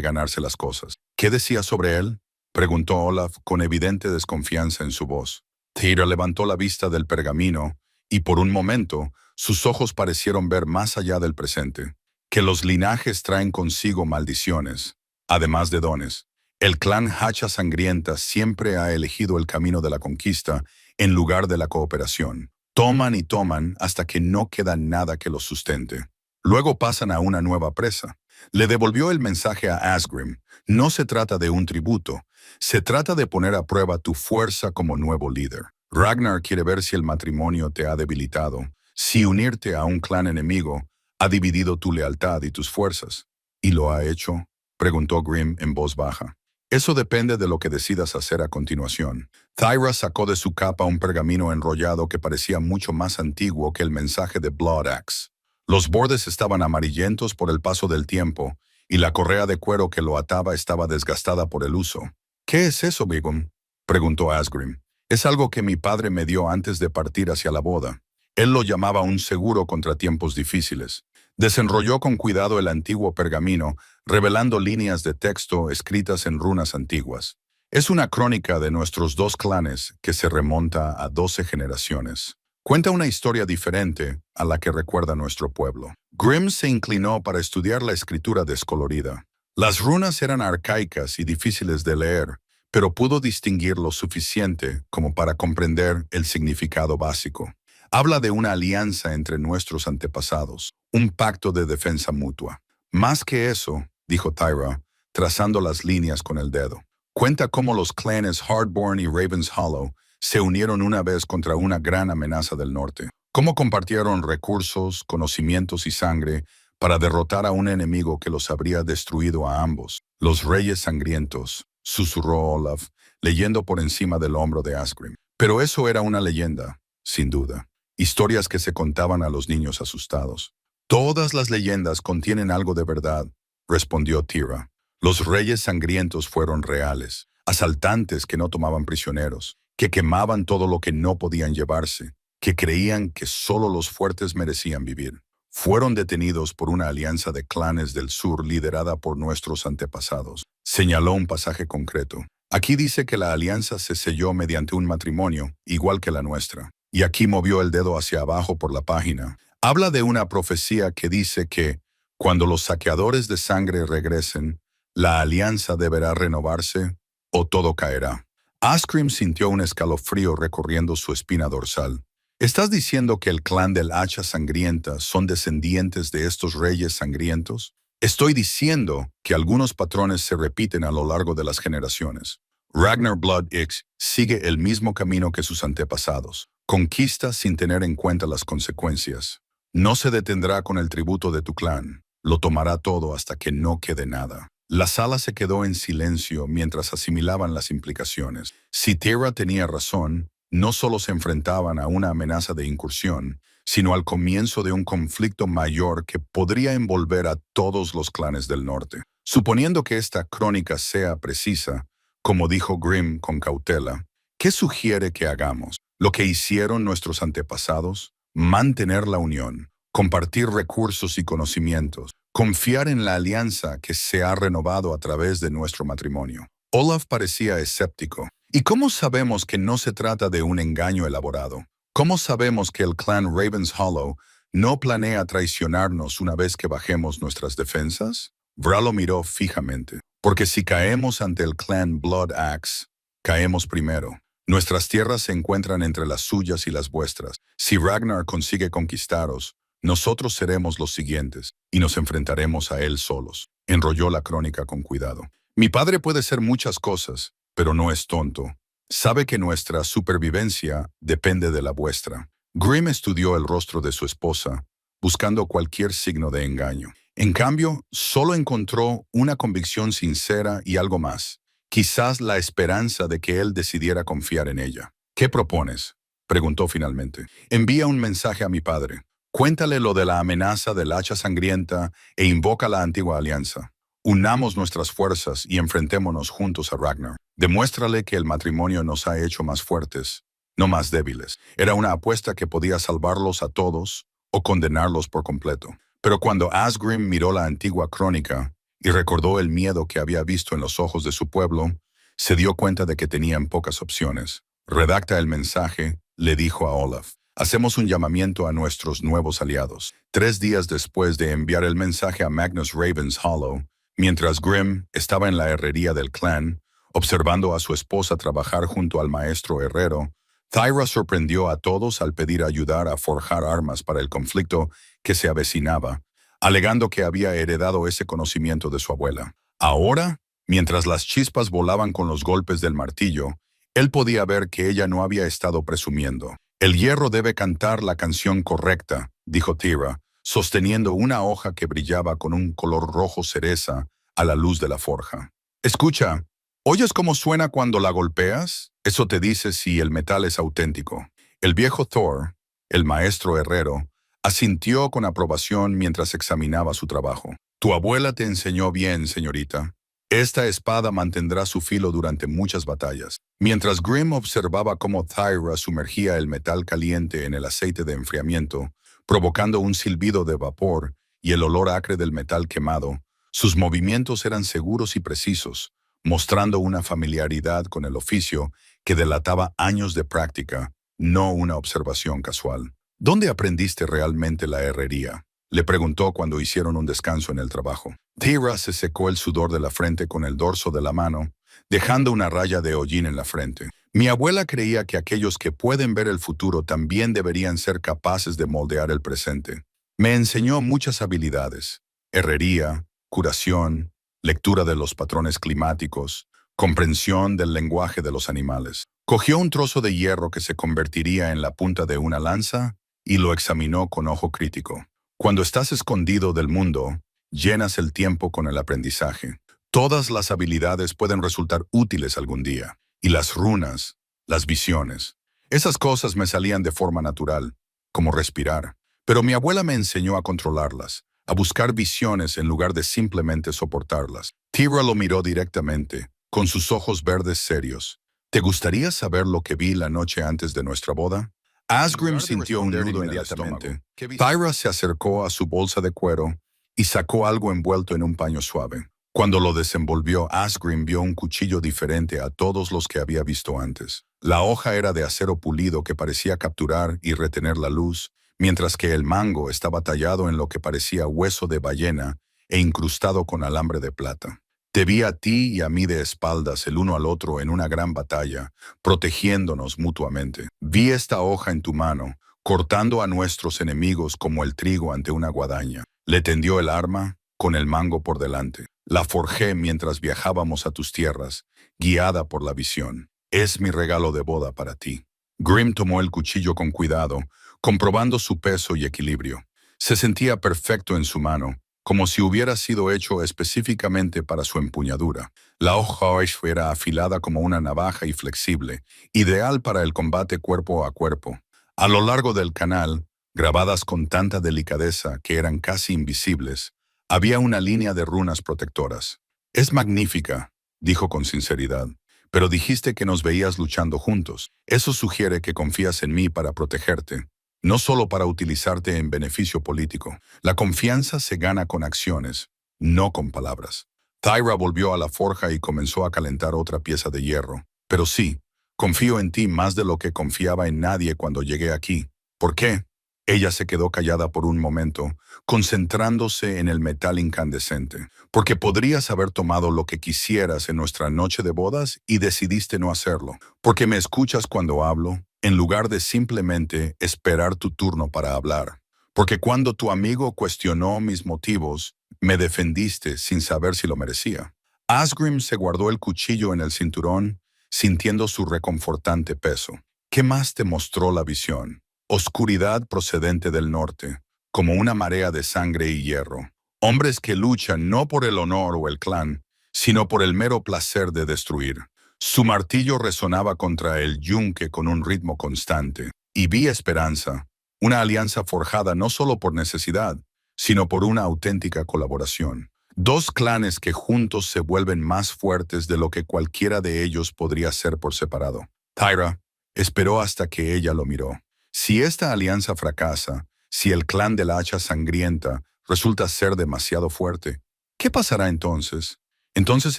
ganarse las cosas. ¿Qué decía sobre él?, preguntó Olaf con evidente desconfianza en su voz. Thyra levantó la vista del pergamino y por un momento sus ojos parecieron ver más allá del presente. Que los linajes traen consigo maldiciones, además de dones. El clan Hacha Sangrienta siempre ha elegido el camino de la conquista en lugar de la cooperación. Toman y toman hasta que no queda nada que los sustente. Luego pasan a una nueva presa. Le devolvió el mensaje a Asgrim. No se trata de un tributo. Se trata de poner a prueba tu fuerza como nuevo líder. Ragnar quiere ver si el matrimonio te ha debilitado, si unirte a un clan enemigo ha dividido tu lealtad y tus fuerzas. ¿Y lo ha hecho?, preguntó Grim en voz baja. Eso depende de lo que decidas hacer a continuación. Thyra sacó de su capa un pergamino enrollado que parecía mucho más antiguo que el mensaje de Bloodaxe. Los bordes estaban amarillentos por el paso del tiempo, y la correa de cuero que lo ataba estaba desgastada por el uso. ¿Qué es eso, Vigum?, preguntó Asgrim. Es algo que mi padre me dio antes de partir hacia la boda. Él lo llamaba un seguro contra tiempos difíciles. Desenrolló con cuidado el antiguo pergamino, revelando líneas de texto escritas en runas antiguas. Es una crónica de nuestros dos clanes que se remonta a 12 generaciones. Cuenta una historia diferente a la que recuerda nuestro pueblo. Grim se inclinó para estudiar la escritura descolorida. Las runas eran arcaicas y difíciles de leer, pero pudo distinguir lo suficiente como para comprender el significado básico. Habla de una alianza entre nuestros antepasados, un pacto de defensa mutua. Más que eso, dijo Thyra, trazando las líneas con el dedo. Cuenta cómo los clanes Hardborn y Ravens Hollow se unieron una vez contra una gran amenaza del norte. cómo compartieron recursos, conocimientos y sangre para derrotar a un enemigo que los habría destruido a ambos. Los Reyes Sangrientos, susurró Olaf, leyendo por encima del hombro de Asgrim. Pero eso era una leyenda, sin duda. Historias que se contaban a los niños asustados. Todas las leyendas contienen algo de verdad, respondió Tira. Los Reyes Sangrientos fueron reales, asaltantes que no tomaban prisioneros, que quemaban todo lo que no podían llevarse, que creían que solo los fuertes merecían vivir. Fueron detenidos por una alianza de clanes del sur liderada por nuestros antepasados. Señaló un pasaje concreto. Aquí dice que la alianza se selló mediante un matrimonio, igual que la nuestra. Y aquí movió el dedo hacia abajo por la página. Habla de una profecía que dice que, cuando los saqueadores de sangre regresen, la alianza deberá renovarse o todo caerá. Asgrim sintió un escalofrío recorriendo su espina dorsal. ¿Estás diciendo que el clan del hacha sangrienta son descendientes de estos reyes sangrientos? Estoy diciendo que algunos patrones se repiten a lo largo de las generaciones. Ragnar Blood X sigue el mismo camino que sus antepasados. Conquista sin tener en cuenta las consecuencias. No se detendrá con el tributo de tu clan. Lo tomará todo hasta que no quede nada. La sala se quedó en silencio mientras asimilaban las implicaciones. Si Tira tenía razón, no solo se enfrentaban a una amenaza de incursión, sino al comienzo de un conflicto mayor que podría envolver a todos los clanes del norte. Suponiendo que esta crónica sea precisa, como dijo Grimm con cautela, ¿qué sugiere que hagamos? Lo que hicieron nuestros antepasados, mantener la unión, compartir recursos y conocimientos, confiar en la alianza que se ha renovado a través de nuestro matrimonio. Olaf parecía escéptico. ¿Y cómo sabemos que no se trata de un engaño elaborado? ¿Cómo sabemos que el clan Ravenshollow no planea traicionarnos una vez que bajemos nuestras defensas? Bra lo miró fijamente. Porque si caemos ante el clan Blood Axe, caemos primero. Nuestras tierras se encuentran entre las suyas y las vuestras. Si Ragnar consigue conquistaros, nosotros seremos los siguientes, y nos enfrentaremos a él solos. Enrolló la crónica con cuidado. Mi padre puede ser muchas cosas, pero no es tonto. Sabe que nuestra supervivencia depende de la vuestra. Grimm estudió el rostro de su esposa, buscando cualquier signo de engaño. En cambio, solo encontró una convicción sincera y algo más. Quizás la esperanza de que él decidiera confiar en ella. ¿Qué propones?, preguntó finalmente. Envía un mensaje a mi padre. Cuéntale lo de la amenaza del hacha sangrienta e invoca la antigua alianza. Unamos nuestras fuerzas y enfrentémonos juntos a Ragnar. Demuéstrale que el matrimonio nos ha hecho más fuertes, no más débiles. Era una apuesta que podía salvarlos a todos o condenarlos por completo. Pero cuando Asgrim miró la antigua crónica y recordó el miedo que había visto en los ojos de su pueblo, se dio cuenta de que tenían pocas opciones. Redacta el mensaje, le dijo a Olaf. Hacemos un llamamiento a nuestros nuevos aliados. 3 días después de enviar el mensaje a Magnus Ravenshollow, mientras Grimm estaba en la herrería del clan, observando a su esposa trabajar junto al maestro herrero, Thyra sorprendió a todos al pedir ayudar a forjar armas para el conflicto que se avecinaba, alegando que había heredado ese conocimiento de su abuela. Ahora, mientras las chispas volaban con los golpes del martillo, él podía ver que ella no había estado presumiendo. El hierro debe cantar la canción correcta, dijo Thyra, sosteniendo una hoja que brillaba con un color rojo cereza a la luz de la forja. Escucha, ¿oyes cómo suena cuando la golpeas? Eso te dice si el metal es auténtico. El viejo Thor, el maestro herrero, asintió con aprobación mientras examinaba su trabajo. Tu abuela te enseñó bien, señorita. Esta espada mantendrá su filo durante muchas batallas. Mientras Grimm observaba cómo Thyra sumergía el metal caliente en el aceite de enfriamiento, provocando un silbido de vapor y el olor acre del metal quemado, sus movimientos eran seguros y precisos, mostrando una familiaridad con el oficio que delataba años de práctica, no una observación casual. ¿Dónde aprendiste realmente la herrería?, le preguntó cuando hicieron un descanso en el trabajo. Thyra se secó el sudor de la frente con el dorso de la mano, dejando una raya de hollín en la frente. Mi abuela creía que aquellos que pueden ver el futuro también deberían ser capaces de moldear el presente. Me enseñó muchas habilidades: herrería, curación, lectura de los patrones climáticos, comprensión del lenguaje de los animales. Cogió un trozo de hierro que se convertiría en la punta de una lanza y lo examinó con ojo crítico. Cuando estás escondido del mundo, llenas el tiempo con el aprendizaje. Todas las habilidades pueden resultar útiles algún día. Y las runas, las visiones. Esas cosas me salían de forma natural, como respirar. Pero mi abuela me enseñó a controlarlas, a buscar visiones en lugar de simplemente soportarlas. Tira lo miró directamente, con sus ojos verdes serios. ¿Te gustaría saber lo que vi la noche antes de nuestra boda? Asgrim sintió un nudo inmediatamente. Tyra se acercó a su bolsa de cuero y sacó algo envuelto en un paño suave. Cuando lo desenvolvió, Asgrim vio un cuchillo diferente a todos los que había visto antes. La hoja era de acero pulido que parecía capturar y retener la luz, mientras que el mango estaba tallado en lo que parecía hueso de ballena e incrustado con alambre de plata. Te vi a ti y a mí de espaldas el uno al otro en una gran batalla, protegiéndonos mutuamente. Vi esta hoja en tu mano, cortando a nuestros enemigos como el trigo ante una guadaña. Le tendió el arma, con el mango por delante. La forjé mientras viajábamos a tus tierras, guiada por la visión. Es mi regalo de boda para ti. Grim tomó el cuchillo con cuidado, comprobando su peso y equilibrio. Se sentía perfecto en su mano, como si hubiera sido hecho específicamente para su empuñadura. La hoja era afilada como una navaja y flexible, ideal para el combate cuerpo a cuerpo. A lo largo del canal, grabadas con tanta delicadeza que eran casi invisibles, había una línea de runas protectoras. Es magnífica, dijo con sinceridad, pero dijiste que nos veías luchando juntos. Eso sugiere que confías en mí para protegerte, no solo para utilizarte en beneficio político. La confianza se gana con acciones, no con palabras. Tyra volvió a la forja y comenzó a calentar otra pieza de hierro. Pero sí, confío en ti más de lo que confiaba en nadie cuando llegué aquí. ¿Por qué? Ella se quedó callada por un momento, concentrándose en el metal incandescente. Porque podrías haber tomado lo que quisieras en nuestra noche de bodas y decidiste no hacerlo. Porque me escuchas cuando hablo, en lugar de simplemente esperar tu turno para hablar. Porque cuando tu amigo cuestionó mis motivos, me defendiste sin saber si lo merecía. Asgrim se guardó el cuchillo en el cinturón, sintiendo su reconfortante peso. ¿Qué más te mostró la visión? Oscuridad procedente del norte, como una marea de sangre y hierro. Hombres que luchan no por el honor o el clan, sino por el mero placer de destruir. Su martillo resonaba contra el yunque con un ritmo constante. Y vi esperanza, una alianza forjada no solo por necesidad, sino por una auténtica colaboración. Dos clanes que juntos se vuelven más fuertes de lo que cualquiera de ellos podría ser por separado. Tyra esperó hasta que ella lo miró. Si esta alianza fracasa, si el clan del hacha sangrienta resulta ser demasiado fuerte, ¿qué pasará entonces? Entonces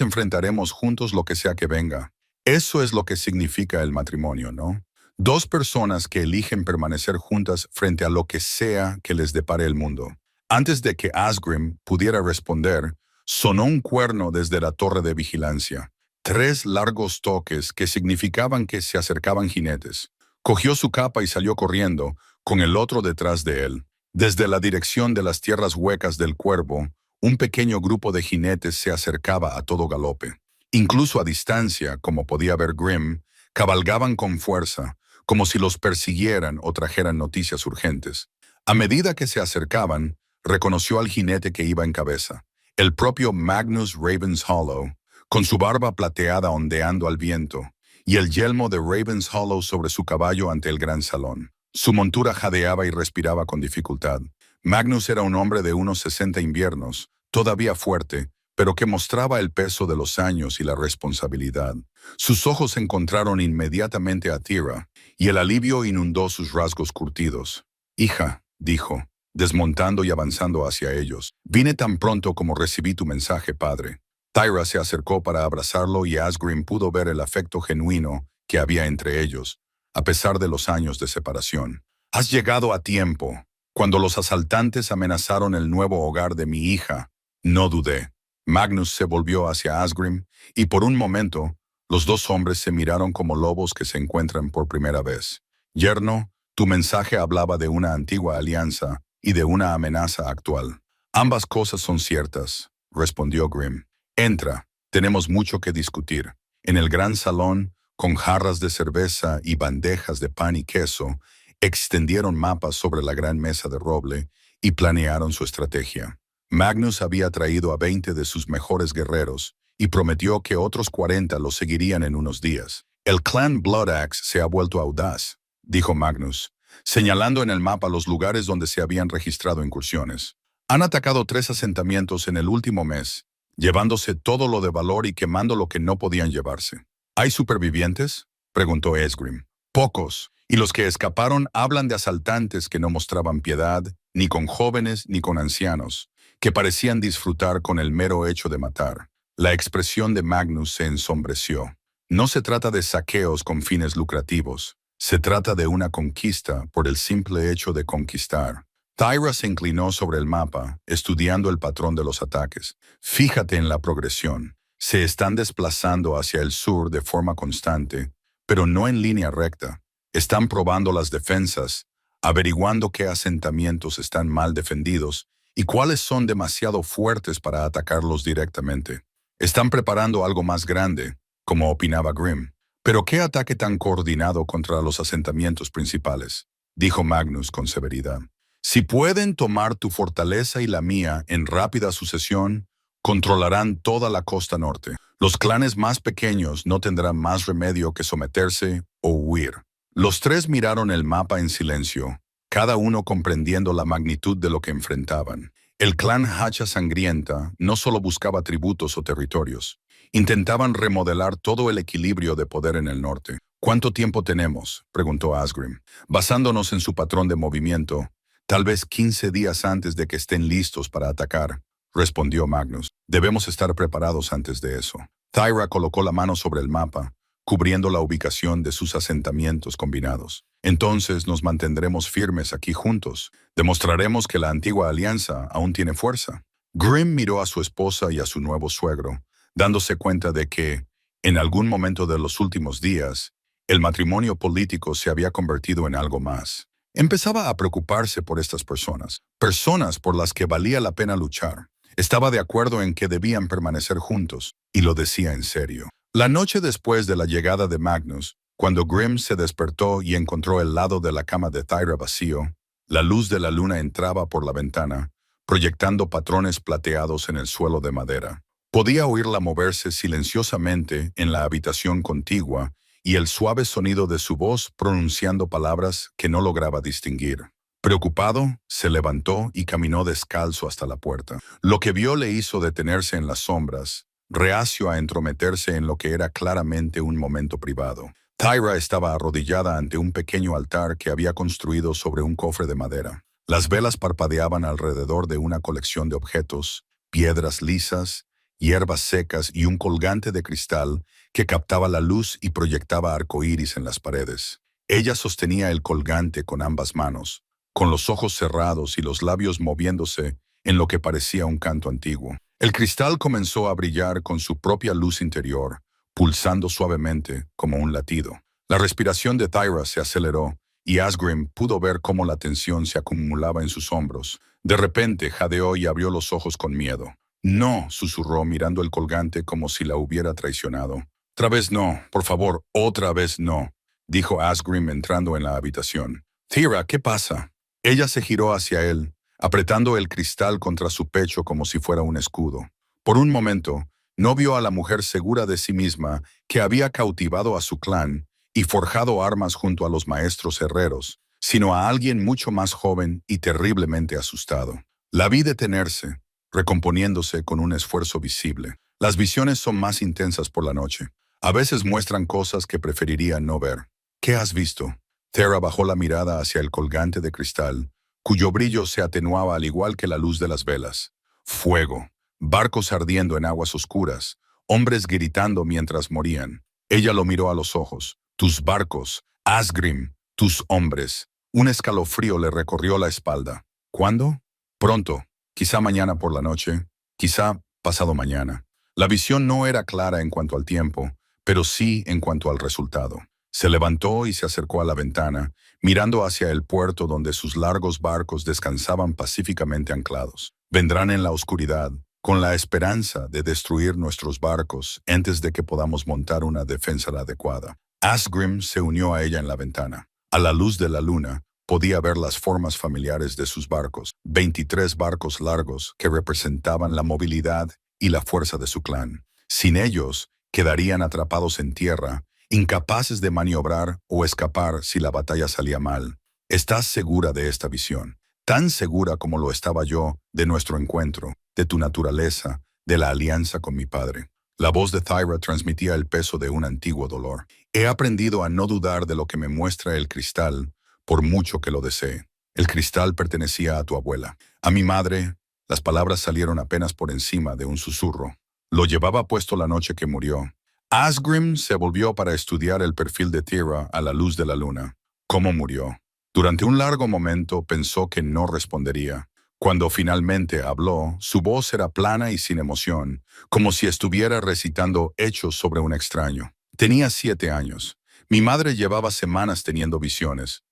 enfrentaremos juntos lo que sea que venga. Eso es lo que significa el matrimonio, ¿no? Dos personas que eligen permanecer juntas frente a lo que sea que les depare el mundo. Antes de que Asgrim pudiera responder, sonó un cuerno desde la torre de vigilancia. 3 largos toques que significaban que se acercaban jinetes. Cogió su capa y salió corriendo, con el otro detrás de él. Desde la dirección de las tierras huecas del Cuervo, un pequeño grupo de jinetes se acercaba a todo galope. Incluso a distancia, como podía ver Grim, cabalgaban con fuerza, como si los persiguieran o trajeran noticias urgentes. A medida que se acercaban, reconoció al jinete que iba en cabeza, el propio Magnus Ravenshollow, con su barba plateada ondeando al viento, y el yelmo de Ravenshollow sobre su caballo ante el gran salón. Su montura jadeaba y respiraba con dificultad. Magnus era un hombre de unos 60 inviernos, todavía fuerte, pero que mostraba el peso de los años y la responsabilidad. Sus ojos encontraron inmediatamente a Tira, y el alivio inundó sus rasgos curtidos. «Hija», dijo, desmontando y avanzando hacia ellos, «vine tan pronto como recibí tu mensaje, padre». Tyra se acercó para abrazarlo y Asgrim pudo ver el afecto genuino que había entre ellos, a pesar de los años de separación. «Has llegado a tiempo. Cuando los asaltantes amenazaron el nuevo hogar de mi hija, no dudé». Magnus se volvió hacia Asgrim, y por un momento, los dos hombres se miraron como lobos que se encuentran por primera vez. «Yerno, tu mensaje hablaba de una antigua alianza y de una amenaza actual». «Ambas cosas son ciertas», respondió Grim. «Entra, tenemos mucho que discutir». En el gran salón, con jarras de cerveza y bandejas de pan y queso, Extendieron mapas sobre la gran mesa de roble y planearon su estrategia. Magnus había traído a 20 de sus mejores guerreros y prometió que otros 40 los seguirían en unos días. El clan Bloodaxe se ha vuelto audaz, dijo Magnus, señalando en el mapa los lugares donde se habían registrado incursiones. Han atacado 3 asentamientos en el último mes, llevándose todo lo de valor y quemando lo que no podían llevarse. ¿Hay supervivientes?, preguntó Esgrim. Pocos, y los que escaparon hablan de asaltantes que no mostraban piedad, ni con jóvenes ni con ancianos, que parecían disfrutar con el mero hecho de matar. La expresión de Magnus se ensombreció. No se trata de saqueos con fines lucrativos. Se trata de una conquista por el simple hecho de conquistar. Thyra se inclinó sobre el mapa, estudiando el patrón de los ataques. Fíjate en la progresión. Se están desplazando hacia el sur de forma constante, pero no en línea recta. Están probando las defensas, averiguando qué asentamientos están mal defendidos y cuáles son demasiado fuertes para atacarlos directamente. Están preparando algo más grande, como opinaba Grimm. ¿Pero qué ataque tan coordinado contra los asentamientos principales?, dijo Magnus con severidad. Si pueden tomar tu fortaleza y la mía en rápida sucesión, controlarán toda la costa norte. Los clanes más pequeños no tendrán más remedio que someterse o huir. Los 3 miraron el mapa en silencio, cada uno comprendiendo la magnitud de lo que enfrentaban. El clan Hacha Sangrienta no solo buscaba tributos o territorios. Intentaban remodelar todo el equilibrio de poder en el norte. ¿Cuánto tiempo tenemos?, preguntó Asgrim. Basándonos en su patrón de movimiento, tal vez 15 días antes de que estén listos para atacar, respondió Magnus. Debemos estar preparados antes de eso. Thyra colocó la mano sobre el mapa, cubriendo la ubicación de sus asentamientos combinados. Entonces nos mantendremos firmes aquí juntos. Demostraremos que la antigua alianza aún tiene fuerza. Grimm miró a su esposa y a su nuevo suegro, dándose cuenta de que, en algún momento de los últimos días, el matrimonio político se había convertido en algo más. Empezaba a preocuparse por estas personas por las que valía la pena luchar. Estaba de acuerdo en que debían permanecer juntos, y lo decía en serio. La noche después de la llegada de Magnus, cuando Grimm se despertó y encontró el lado de la cama de Thyra vacío, la luz de la luna entraba por la ventana, proyectando patrones plateados en el suelo de madera. Podía oírla moverse silenciosamente en la habitación contigua y el suave sonido de su voz pronunciando palabras que no lograba distinguir. Preocupado, se levantó y caminó descalzo hasta la puerta. Lo que vio le hizo detenerse en las sombras, reacio a entrometerse en lo que era claramente un momento privado. Thyra estaba arrodillada ante un pequeño altar que había construido sobre un cofre de madera. Las velas parpadeaban alrededor de una colección de objetos, piedras lisas, hierbas secas y un colgante de cristal que captaba la luz y proyectaba arcoíris en las paredes. Ella sostenía el colgante con ambas manos, con los ojos cerrados y los labios moviéndose en lo que parecía un canto antiguo. El cristal comenzó a brillar con su propia luz interior, pulsando suavemente como un latido. La respiración de Thyra se aceleró y Asgrim pudo ver cómo la tensión se acumulaba en sus hombros. De repente jadeó y abrió los ojos con miedo. «No», susurró mirando el colgante como si la hubiera traicionado. «Otra vez no, por favor, otra vez no», dijo Asgrim entrando en la habitación. «Thyra, ¿qué pasa?». Ella se giró hacia él, apretando el cristal contra su pecho como si fuera un escudo. Por un momento, no vio a la mujer segura de sí misma que había cautivado a su clan y forjado armas junto a los maestros herreros, sino a alguien mucho más joven y terriblemente asustado. La vi detenerse, recomponiéndose con un esfuerzo visible. Las visiones son más intensas por la noche. A veces muestran cosas que preferiría no ver. ¿Qué has visto? Thyra bajó la mirada hacia el colgante de cristal, cuyo brillo se atenuaba al igual que la luz de las velas. Fuego, barcos ardiendo en aguas oscuras, hombres gritando mientras morían. Ella lo miró a los ojos. «Tus barcos, Asgrim, tus hombres». Un escalofrío le recorrió la espalda. ¿Cuándo? Pronto, quizá mañana por la noche, quizá pasado mañana. La visión no era clara en cuanto al tiempo, pero sí en cuanto al resultado. Se levantó y se acercó a la ventana, mirando hacia el puerto donde sus largos barcos descansaban pacíficamente anclados. Vendrán en la oscuridad, con la esperanza de destruir nuestros barcos antes de que podamos montar una defensa adecuada. Asgrim se unió a ella en la ventana. A la luz de la luna, podía ver las formas familiares de sus barcos, 23 barcos largos que representaban la movilidad y la fuerza de su clan. Sin ellos, quedarían atrapados en tierra, incapaces de maniobrar o escapar si la batalla salía mal. ¿Estás segura de esta visión? Tan segura como lo estaba yo de nuestro encuentro, de tu naturaleza, de la alianza con mi padre. La voz de Thyra transmitía el peso de un antiguo dolor. He aprendido a no dudar de lo que me muestra el cristal, por mucho que lo desee. El cristal pertenecía a tu abuela. A mi madre, las palabras salieron apenas por encima de un susurro. Lo llevaba puesto la noche que murió. Asgrim se volvió para estudiar el perfil de Thyra a la luz de la luna. ¿Cómo murió? Durante un largo momento pensó que no respondería. Cuando finalmente habló, su voz era plana y sin emoción, como si estuviera recitando hechos sobre un extraño. Tenía 7 años. Mi madre llevaba semanas teniendo visiones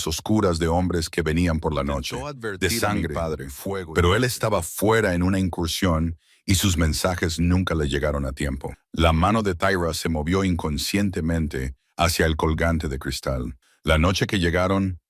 oscuras de hombres que venían por la noche, de sangre, fuego. Pero él estaba fuera en una incursión y sus mensajes nunca le llegaron a tiempo. La mano de Thyra se movió inconscientemente hacia el colgante de cristal. La noche que llegaron,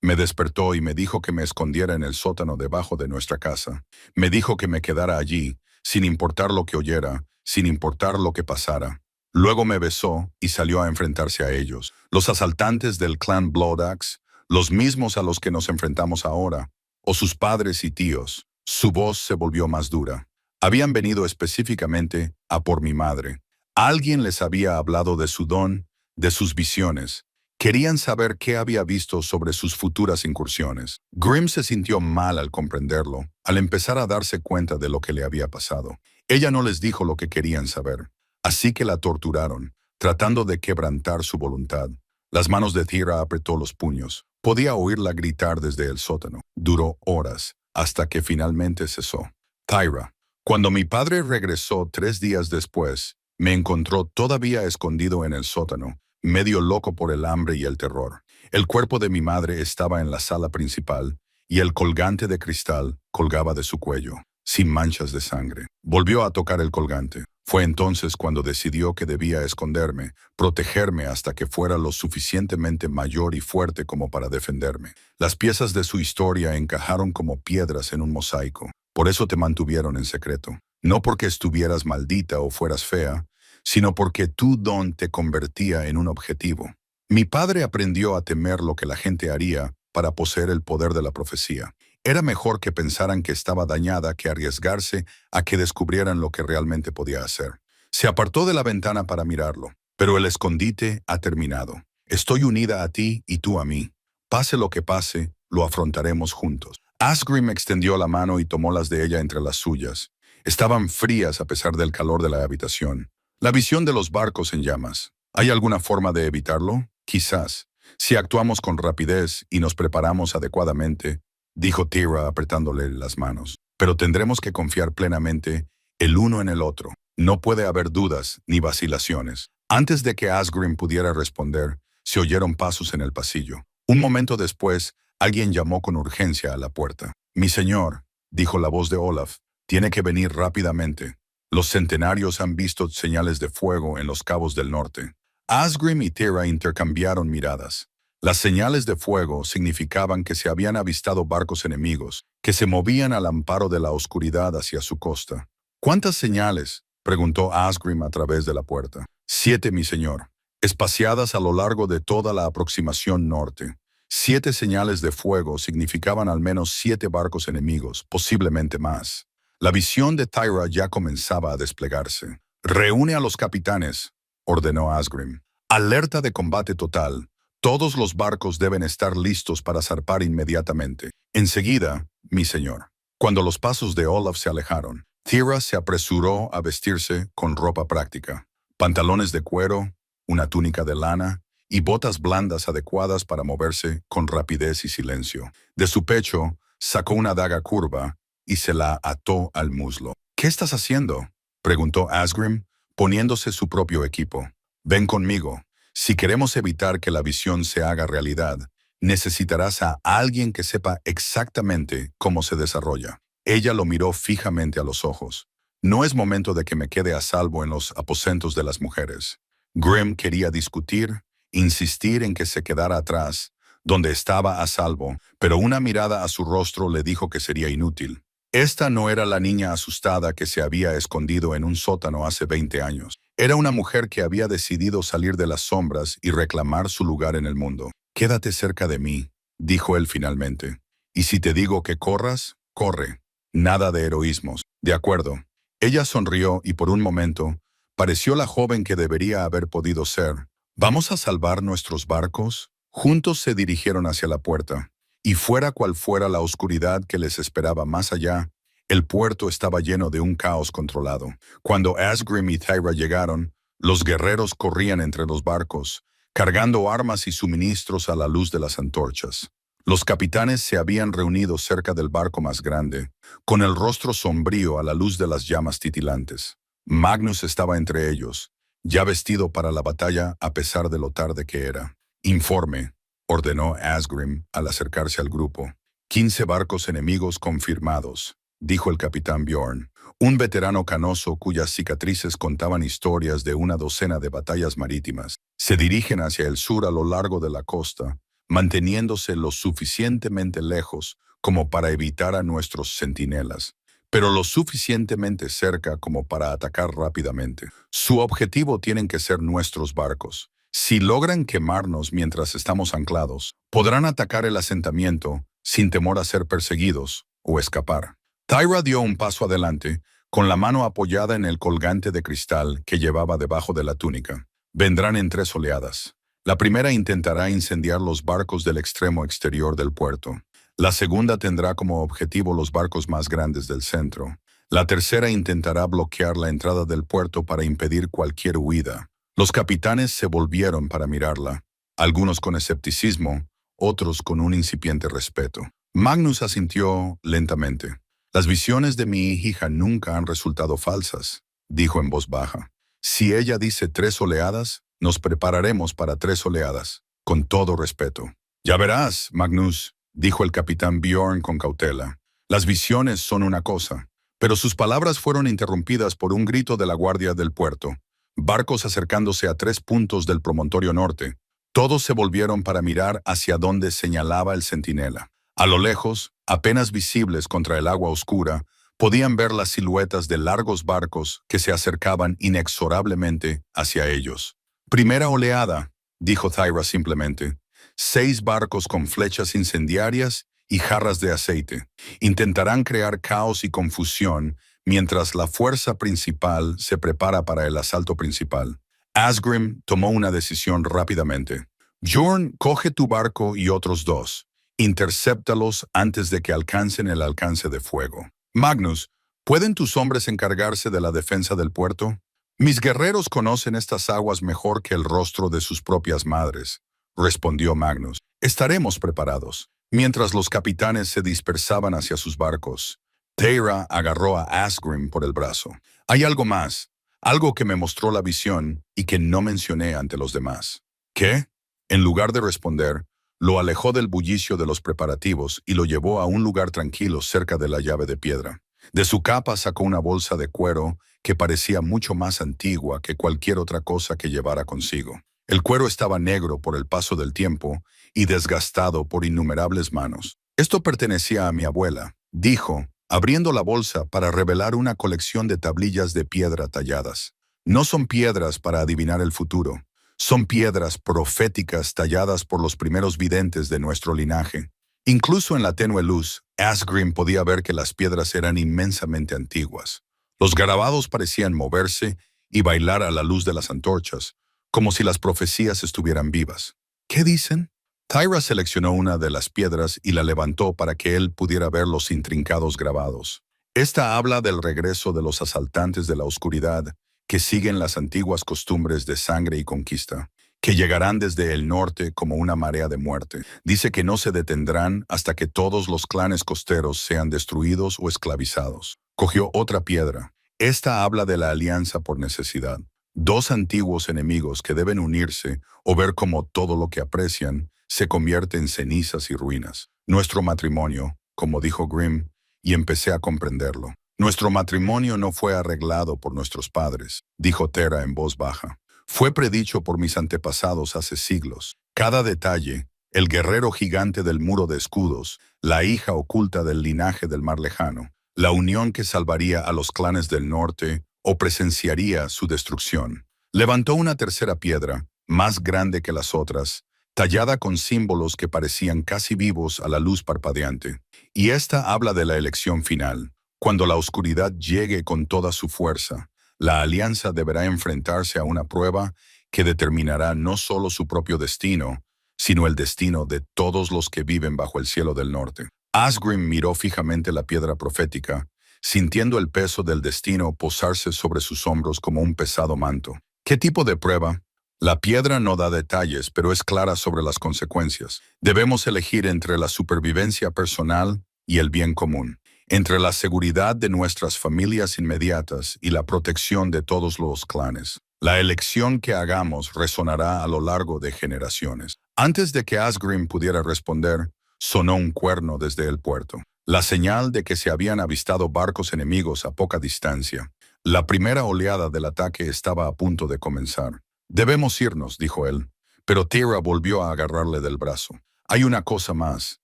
me despertó y me dijo que me escondiera en el sótano debajo de nuestra casa. Me dijo que me quedara allí, sin importar lo que oyera, sin importar lo que pasara. Luego me besó y salió a enfrentarse a ellos. Los asaltantes del clan Bloodaxe, los mismos a los que nos enfrentamos ahora, o sus padres y tíos. Su voz se volvió más dura. Habían venido específicamente a por mi madre. Alguien les había hablado de su don, de sus visiones. Querían saber qué había visto sobre sus futuras incursiones. Grimm se sintió mal al comprenderlo, al empezar a darse cuenta de lo que le había pasado. Ella no les dijo lo que querían saber, así que la torturaron, tratando de quebrantar su voluntad. Las manos de Thyra apretó los puños. Podía oírla gritar desde el sótano. Duró horas, hasta que finalmente cesó. Thyra, cuando mi padre regresó 3 días después, me encontró todavía escondido en el sótano, medio loco por el hambre y el terror. El cuerpo de mi madre estaba en la sala principal y el colgante de cristal colgaba de su cuello, sin manchas de sangre. Volvió a tocar el colgante. Fue entonces cuando decidió que debía esconderme, protegerme hasta que fuera lo suficientemente mayor y fuerte como para defenderme. Las piezas de su historia encajaron como piedras en un mosaico. Por eso te mantuvieron en secreto. No porque estuvieras maldita o fueras fea, sino porque tu don te convertía en un objetivo. Mi padre aprendió a temer lo que la gente haría para poseer el poder de la profecía. Era mejor que pensaran que estaba dañada que arriesgarse a que descubrieran lo que realmente podía hacer. Se apartó de la ventana para mirarlo, pero el escondite ha terminado. Estoy unida a ti y tú a mí. Pase lo que pase, lo afrontaremos juntos. Asgrim extendió la mano y tomó las de ella entre las suyas. Estaban frías a pesar del calor de la habitación. La visión de los barcos en llamas. ¿Hay alguna forma de evitarlo? Quizás. Si actuamos con rapidez y nos preparamos adecuadamente, dijo Thyra apretándole las manos. Pero tendremos que confiar plenamente el uno en el otro. No puede haber dudas ni vacilaciones. Antes de que Asgrim pudiera responder, se oyeron pasos en el pasillo. Un momento después, alguien llamó con urgencia a la puerta. «Mi señor», dijo la voz de Olaf, «tiene que venir rápidamente. Los centenarios han visto señales de fuego en los cabos del norte». Asgrim y Thyra intercambiaron miradas. Las señales de fuego significaban que se habían avistado barcos enemigos, que se movían al amparo de la oscuridad hacia su costa. «¿Cuántas señales?», preguntó Asgrim a través de la puerta. «7, mi señor, espaciadas a lo largo de toda la aproximación norte. 7 señales de fuego significaban al menos 7 barcos enemigos, posiblemente más». La visión de Thyra ya comenzaba a desplegarse. «Reúne a los capitanes», ordenó Asgrim. «Alerta de combate total. Todos los barcos deben estar listos para zarpar inmediatamente. Enseguida, mi señor». Cuando los pasos de Olaf se alejaron, Thyra se apresuró a vestirse con ropa práctica. Pantalones de cuero, una túnica de lana y botas blandas adecuadas para moverse con rapidez y silencio. De su pecho, sacó una daga curva y se la ató al muslo. «¿Qué estás haciendo?», preguntó Asgrim, poniéndose su propio equipo. «Ven conmigo. Si queremos evitar que la visión se haga realidad, necesitarás a alguien que sepa exactamente cómo se desarrolla». Ella lo miró fijamente a los ojos. «No es momento de que me quede a salvo en los aposentos de las mujeres». Grimm quería discutir insistir en que se quedara atrás, donde estaba a salvo, pero una mirada a su rostro le dijo que sería inútil. Esta no era la niña asustada que se había escondido en un sótano hace 20 años. Era una mujer que había decidido salir de las sombras y reclamar su lugar en el mundo. «Quédate cerca de mí», dijo él finalmente. «Y si te digo que corras, corre. Nada de heroísmos». «De acuerdo». Ella sonrió y por un momento pareció la joven que debería haber podido ser. «¿Vamos a salvar nuestros barcos?» Juntos se dirigieron hacia la puerta, y fuera cual fuera la oscuridad que les esperaba más allá, el puerto estaba lleno de un caos controlado. Cuando Asgrim y Tyra llegaron, los guerreros corrían entre los barcos, cargando armas y suministros a la luz de las antorchas. Los capitanes se habían reunido cerca del barco más grande, con el rostro sombrío a la luz de las llamas titilantes. Magnus estaba entre ellos, ya vestido para la batalla a pesar de lo tarde que era. «Informe», ordenó Asgrim al acercarse al grupo. 15 barcos enemigos confirmados, dijo el capitán Bjorn, un veterano canoso cuyas cicatrices contaban historias de una docena de batallas marítimas. Se dirigen hacia el sur a lo largo de la costa, manteniéndose lo suficientemente lejos como para evitar a nuestros centinelas, pero lo suficientemente cerca como para atacar rápidamente. Su objetivo tienen que ser nuestros barcos. Si logran quemarnos mientras estamos anclados, podrán atacar el asentamiento sin temor a ser perseguidos o escapar. Tyra dio un paso adelante, con la mano apoyada en el colgante de cristal que llevaba debajo de la túnica. Vendrán en 3 oleadas. La primera intentará incendiar los barcos del extremo exterior del puerto. La segunda tendrá como objetivo los barcos más grandes del centro. La tercera intentará bloquear la entrada del puerto para impedir cualquier huida. Los capitanes se volvieron para mirarla, algunos con escepticismo, otros con un incipiente respeto. Magnus asintió lentamente. «Las visiones de mi hija nunca han resultado falsas», dijo en voz baja. «Si ella dice 3 oleadas, nos prepararemos para 3 oleadas, con todo respeto». «Ya verás, Magnus», dijo el capitán Bjorn con cautela. «Las visiones son una cosa», pero sus palabras fueron interrumpidas por un grito de la guardia del puerto. Barcos acercándose a 3 puntos del promontorio norte. Todos se volvieron para mirar hacia donde señalaba el centinela. A lo lejos, apenas visibles contra el agua oscura, podían ver las siluetas de largos barcos que se acercaban inexorablemente hacia ellos. «Primera oleada», dijo Tyra simplemente. 6 barcos con flechas incendiarias y jarras de aceite. Intentarán crear caos y confusión mientras la fuerza principal se prepara para el asalto principal. Asgrim tomó una decisión rápidamente. «Bjorn, coge tu barco y otros 2. Intercéptalos antes de que alcancen el alcance de fuego. Magnus, ¿pueden tus hombres encargarse de la defensa del puerto?» «Mis guerreros conocen estas aguas mejor que el rostro de sus propias madres», respondió Magnus. «Estaremos preparados». Mientras los capitanes se dispersaban hacia sus barcos, Tyra agarró a Asgrim por el brazo. «Hay algo más, algo que me mostró la visión y que no mencioné ante los demás». «¿Qué?» En lugar de responder, lo alejó del bullicio de los preparativos y lo llevó a un lugar tranquilo cerca de la llave de piedra. De su capa sacó una bolsa de cuero que parecía mucho más antigua que cualquier otra cosa que llevara consigo. El cuero estaba negro por el paso del tiempo y desgastado por innumerables manos. «Esto pertenecía a mi abuela», dijo, abriendo la bolsa para revelar una colección de tablillas de piedra talladas. «No son piedras para adivinar el futuro. Son piedras proféticas talladas por los primeros videntes de nuestro linaje». Incluso en la tenue luz, Asgrim podía ver que las piedras eran inmensamente antiguas. Los garabados parecían moverse y bailar a la luz de las antorchas, como si las profecías estuvieran vivas. «¿Qué dicen?» Tyra seleccionó una de las piedras y la levantó para que él pudiera ver los intrincados grabados. Esta habla del regreso de los asaltantes de la oscuridad, que siguen las antiguas costumbres de sangre y conquista, que llegarán desde el norte como una marea de muerte. Dice que no se detendrán hasta que todos los clanes costeros sean destruidos o esclavizados. Cogió otra piedra. Esta habla de la alianza por necesidad. 2 antiguos enemigos que deben unirse o ver cómo todo lo que aprecian se convierte en cenizas y ruinas. Nuestro matrimonio, como dijo Grimm, y empecé a comprenderlo. Nuestro matrimonio no fue arreglado por nuestros padres, dijo Tera en voz baja. Fue predicho por mis antepasados hace siglos. Cada detalle, el guerrero gigante del muro de escudos, la hija oculta del linaje del mar lejano, la unión que salvaría a los clanes del norte o presenciaría su destrucción. Levantó una tercera piedra, más grande que las otras, tallada con símbolos que parecían casi vivos a la luz parpadeante. Y esta habla de la elección final. Cuando la oscuridad llegue con toda su fuerza, la alianza deberá enfrentarse a una prueba que determinará no solo su propio destino, sino el destino de todos los que viven bajo el cielo del norte. Asgrim miró fijamente la piedra profética, sintiendo el peso del destino posarse sobre sus hombros como un pesado manto. ¿Qué tipo de prueba? La piedra no da detalles, pero es clara sobre las consecuencias. Debemos elegir entre la supervivencia personal y el bien común, entre la seguridad de nuestras familias inmediatas y la protección de todos los clanes. La elección que hagamos resonará a lo largo de generaciones. Antes de que Asgrim pudiera responder, sonó un cuerno desde el puerto, la señal de que se habían avistado barcos enemigos a poca distancia. La primera oleada del ataque estaba a punto de comenzar. «Debemos irnos», dijo él, pero Tira volvió a agarrarle del brazo. «Hay una cosa más,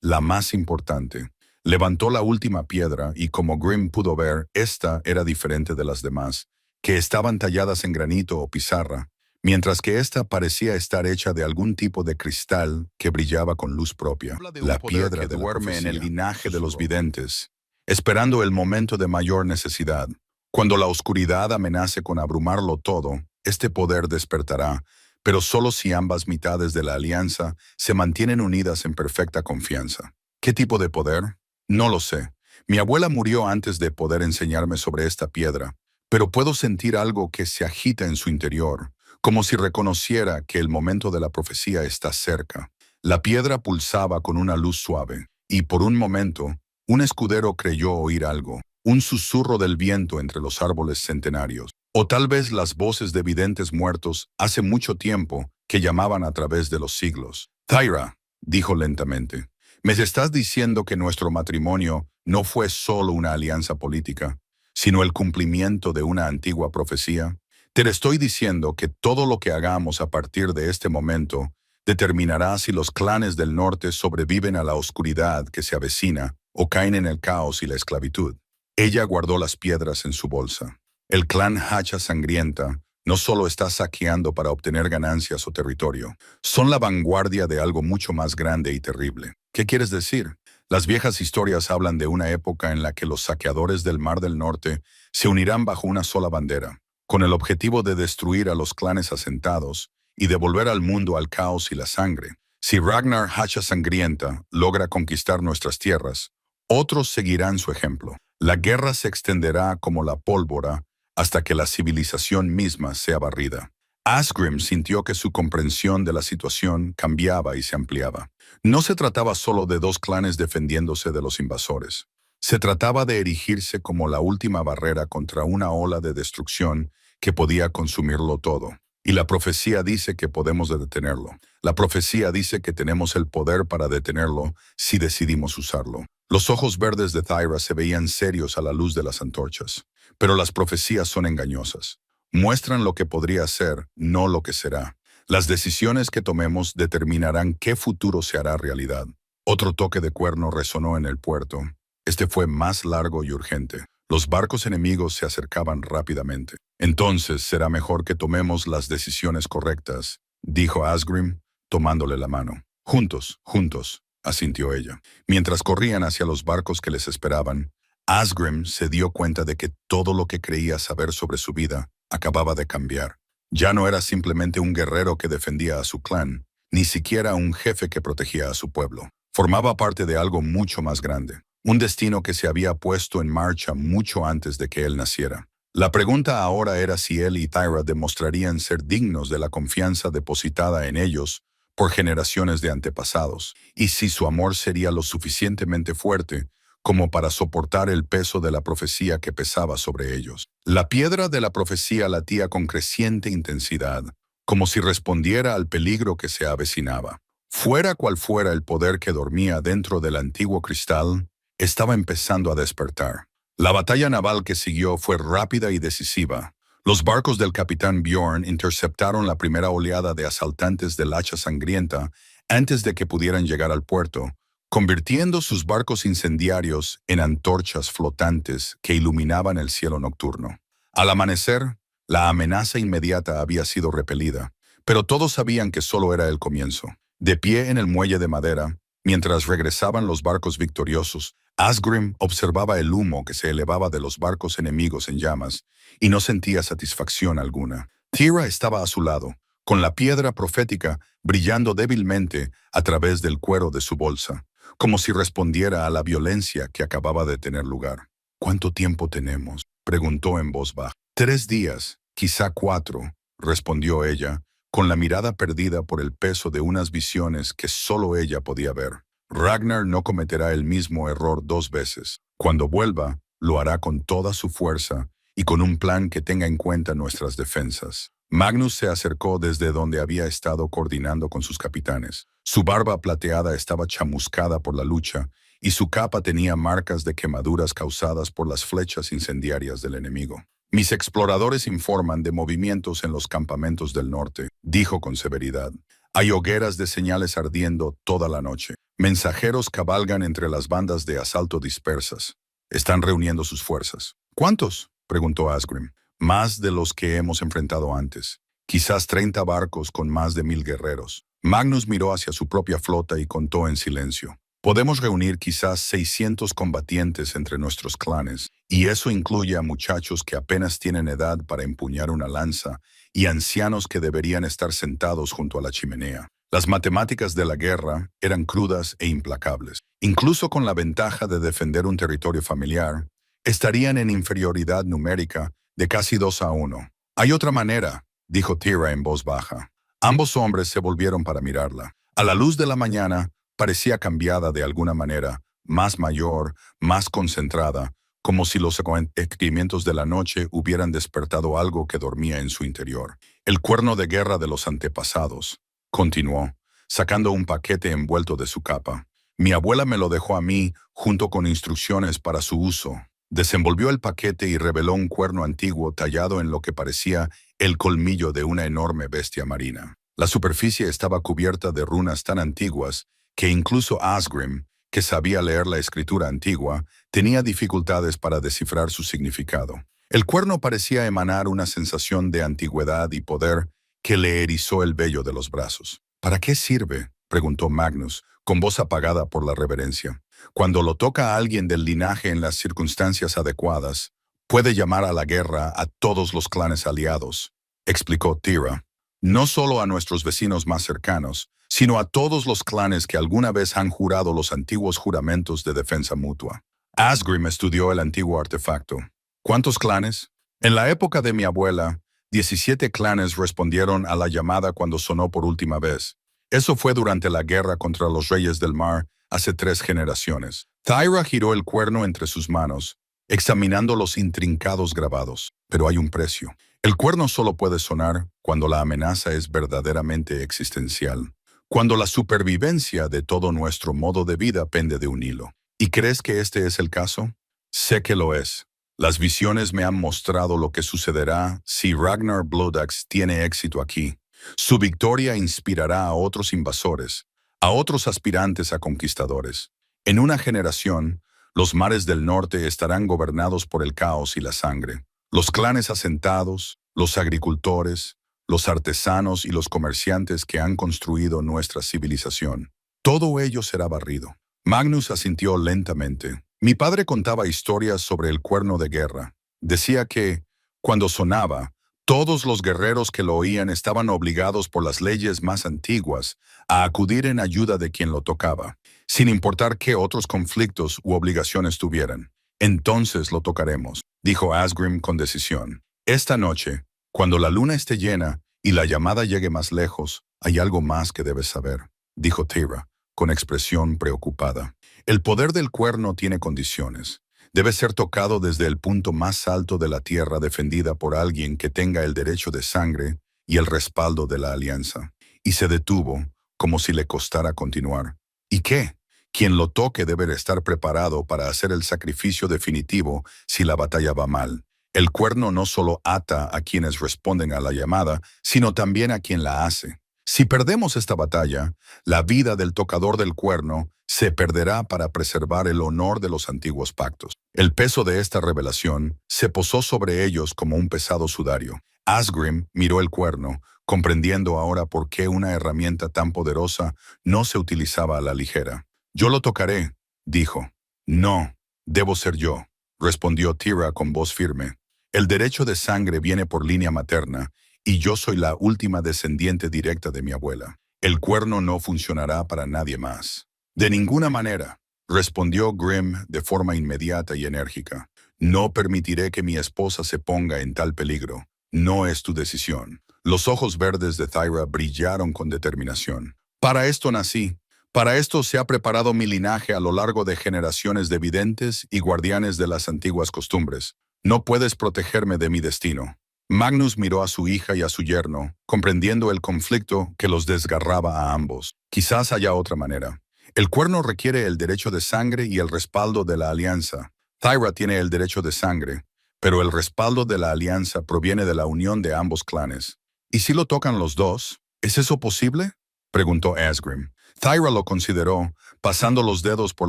la más importante». Levantó la última piedra y, como Grim pudo ver, esta era diferente de las demás, que estaban talladas en granito o pizarra, mientras que esta parecía estar hecha de algún tipo de cristal que brillaba con luz propia. La piedra duerme en el linaje de los videntes, esperando el momento de mayor necesidad. Cuando la oscuridad amenace con abrumarlo todo, este poder despertará, pero solo si ambas mitades de la alianza se mantienen unidas en perfecta confianza. ¿Qué tipo de poder? No lo sé. Mi abuela murió antes de poder enseñarme sobre esta piedra, pero puedo sentir algo que se agita en su interior, como si reconociera que el momento de la profecía está cerca. La piedra pulsaba con una luz suave, y por un momento, un escudero creyó oír algo, un susurro del viento entre los árboles centenarios, o tal vez las voces de videntes muertos hace mucho tiempo que llamaban a través de los siglos. «Thyra», dijo lentamente, «¿me estás diciendo que nuestro matrimonio no fue solo una alianza política, sino el cumplimiento de una antigua profecía? Te estoy diciendo que todo lo que hagamos a partir de este momento determinará si los clanes del norte sobreviven a la oscuridad que se avecina o caen en el caos y la esclavitud». Ella guardó las piedras en su bolsa. El clan Hacha Sangrienta no solo está saqueando para obtener ganancias o territorio, son la vanguardia de algo mucho más grande y terrible. ¿Qué quieres decir? Las viejas historias hablan de una época en la que los saqueadores del Mar del Norte se unirán bajo una sola bandera, con el objetivo de destruir a los clanes asentados y devolver al mundo al caos y la sangre. Si Ragnar Hacha Sangrienta logra conquistar nuestras tierras, otros seguirán su ejemplo. La guerra se extenderá como la pólvora hasta que la civilización misma sea barrida. Asgrim sintió que su comprensión de la situación cambiaba y se ampliaba. No se trataba solo de dos clanes defendiéndose de los invasores. Se trataba de erigirse como la última barrera contra una ola de destrucción que podía consumirlo todo. Y la profecía dice que podemos detenerlo. La profecía dice que tenemos el poder para detenerlo si decidimos usarlo. Los ojos verdes de Thyra se veían serios a la luz de las antorchas. Pero las profecías son engañosas. Muestran lo que podría ser, no lo que será. Las decisiones que tomemos determinarán qué futuro se hará realidad. Otro toque de cuerno resonó en el puerto. Este fue más largo y urgente. Los barcos enemigos se acercaban rápidamente. «Entonces será mejor que tomemos las decisiones correctas», dijo Asgrim, tomándole la mano. «Juntos, juntos», asintió ella. Mientras corrían hacia los barcos que les esperaban, Asgrim se dio cuenta de que todo lo que creía saber sobre su vida acababa de cambiar. Ya no era simplemente un guerrero que defendía a su clan, ni siquiera un jefe que protegía a su pueblo. Formaba parte de algo mucho más grande, un destino que se había puesto en marcha mucho antes de que él naciera. La pregunta ahora era si él y Thyra demostrarían ser dignos de la confianza depositada en ellos por generaciones de antepasados, y si su amor sería lo suficientemente fuerte como para soportar el peso de la profecía que pesaba sobre ellos. La piedra de la profecía latía con creciente intensidad, como si respondiera al peligro que se avecinaba. Fuera cual fuera el poder que dormía dentro del antiguo cristal, estaba empezando a despertar. La batalla naval que siguió fue rápida y decisiva. Los barcos del capitán Bjorn interceptaron la primera oleada de asaltantes del hacha sangrienta antes de que pudieran llegar al puerto, convirtiendo sus barcos incendiarios en antorchas flotantes que iluminaban el cielo nocturno. Al amanecer, la amenaza inmediata había sido repelida, pero todos sabían que solo era el comienzo. De pie en el muelle de madera, mientras regresaban los barcos victoriosos, Asgrim observaba el humo que se elevaba de los barcos enemigos en llamas y no sentía satisfacción alguna. Tira estaba a su lado, con la piedra profética brillando débilmente a través del cuero de su bolsa, como si respondiera a la violencia que acababa de tener lugar. ¿Cuánto tiempo tenemos?, preguntó en voz baja. 3 días, quizá 4, respondió ella, con la mirada perdida por el peso de unas visiones que solo ella podía ver. Ragnar no cometerá el mismo error 2 veces. Cuando vuelva, lo hará con toda su fuerza y con un plan que tenga en cuenta nuestras defensas. Magnus se acercó desde donde había estado coordinando con sus capitanes. Su barba plateada estaba chamuscada por la lucha y su capa tenía marcas de quemaduras causadas por las flechas incendiarias del enemigo. Mis exploradores informan de movimientos en los campamentos del norte, dijo con severidad. Hay hogueras de señales ardiendo toda la noche. Mensajeros cabalgan entre las bandas de asalto dispersas. Están reuniendo sus fuerzas. ¿Cuántos?, preguntó Asgrim. Más de los que hemos enfrentado antes. Quizás 30 barcos con más de 1000 guerreros. Magnus miró hacia su propia flota y contó en silencio. Podemos reunir quizás 600 combatientes entre nuestros clanes, y eso incluye a muchachos que apenas tienen edad para empuñar una lanza y ancianos que deberían estar sentados junto a la chimenea. Las matemáticas de la guerra eran crudas e implacables. Incluso con la ventaja de defender un territorio familiar, estarían en inferioridad numérica de casi 2-1. Hay otra manera, dijo Tira en voz baja. Ambos hombres se volvieron para mirarla. A la luz de la mañana, parecía cambiada de alguna manera, más mayor, más concentrada, como si los acontecimientos de la noche hubieran despertado algo que dormía en su interior. El cuerno de guerra de los antepasados, continuó, sacando un paquete envuelto de su capa. Mi abuela me lo dejó a mí, junto con instrucciones para su uso. Desenvolvió el paquete y reveló un cuerno antiguo tallado en lo que parecía el colmillo de una enorme bestia marina. La superficie estaba cubierta de runas tan antiguas que incluso Asgrim, que sabía leer la escritura antigua, tenía dificultades para descifrar su significado. El cuerno parecía emanar una sensación de antigüedad y poder que le erizó el vello de los brazos. ¿Para qué sirve?, preguntó Magnus, con voz apagada por la reverencia. Cuando lo toca a alguien del linaje en las circunstancias adecuadas, puede llamar a la guerra a todos los clanes aliados, explicó Tira. No solo a nuestros vecinos más cercanos, sino a todos los clanes que alguna vez han jurado los antiguos juramentos de defensa mutua. Asgrim estudió el antiguo artefacto. ¿Cuántos clanes? En la época de mi abuela, 17 clanes respondieron a la llamada cuando sonó por última vez. Eso fue durante la guerra contra los Reyes del Mar hace 3 generaciones. Thyra giró el cuerno entre sus manos, examinando los intrincados grabados. Pero hay un precio. El cuerno solo puede sonar cuando la amenaza es verdaderamente existencial, cuando la supervivencia de todo nuestro modo de vida pende de un hilo. ¿Y crees que este es el caso? Sé que lo es. Las visiones me han mostrado lo que sucederá si Ragnar Bloodaxe tiene éxito aquí. Su victoria inspirará a otros invasores, a otros aspirantes a conquistadores. En una generación, los mares del norte estarán gobernados por el caos y la sangre. Los clanes asentados, los agricultores, los artesanos y los comerciantes que han construido nuestra civilización. Todo ello será barrido. Magnus asintió lentamente. Mi padre contaba historias sobre el cuerno de guerra. Decía que, cuando sonaba, todos los guerreros que lo oían estaban obligados por las leyes más antiguas a acudir en ayuda de quien lo tocaba, sin importar qué otros conflictos u obligaciones tuvieran. Entonces lo tocaremos, dijo Asgrim con decisión. Esta noche, cuando la luna esté llena y la llamada llegue más lejos, hay algo más que debes saber, dijo Tira, con expresión preocupada. El poder del cuerno tiene condiciones. Debe ser tocado desde el punto más alto de la tierra defendida por alguien que tenga el derecho de sangre y el respaldo de la alianza. Y se detuvo, como si le costara continuar. ¿Y qué? Quien lo toque debe estar preparado para hacer el sacrificio definitivo si la batalla va mal. El cuerno no solo ata a quienes responden a la llamada, sino también a quien la hace. Si perdemos esta batalla, la vida del tocador del cuerno se perderá para preservar el honor de los antiguos pactos. El peso de esta revelación se posó sobre ellos como un pesado sudario. Asgrim miró el cuerno, comprendiendo ahora por qué una herramienta tan poderosa no se utilizaba a la ligera. «Yo lo tocaré», dijo. «No, debo ser yo», respondió Tira con voz firme. «El derecho de sangre viene por línea materna, y yo soy la última descendiente directa de mi abuela. El cuerno no funcionará para nadie más». «De ninguna manera», respondió Grim de forma inmediata y enérgica. «No permitiré que mi esposa se ponga en tal peligro. No es tu decisión». Los ojos verdes de Thyra brillaron con determinación. «Para esto nací. Para esto se ha preparado mi linaje a lo largo de generaciones de videntes y guardianes de las antiguas costumbres. No puedes protegerme de mi destino». Magnus miró a su hija y a su yerno, comprendiendo el conflicto que los desgarraba a ambos. Quizás haya otra manera. El cuerno requiere el derecho de sangre y el respaldo de la alianza. Thyra tiene el derecho de sangre, pero el respaldo de la alianza proviene de la unión de ambos clanes. ¿Y si lo tocan los dos? ¿Es eso posible?, preguntó Asgrim. Thyra lo consideró, pasando los dedos por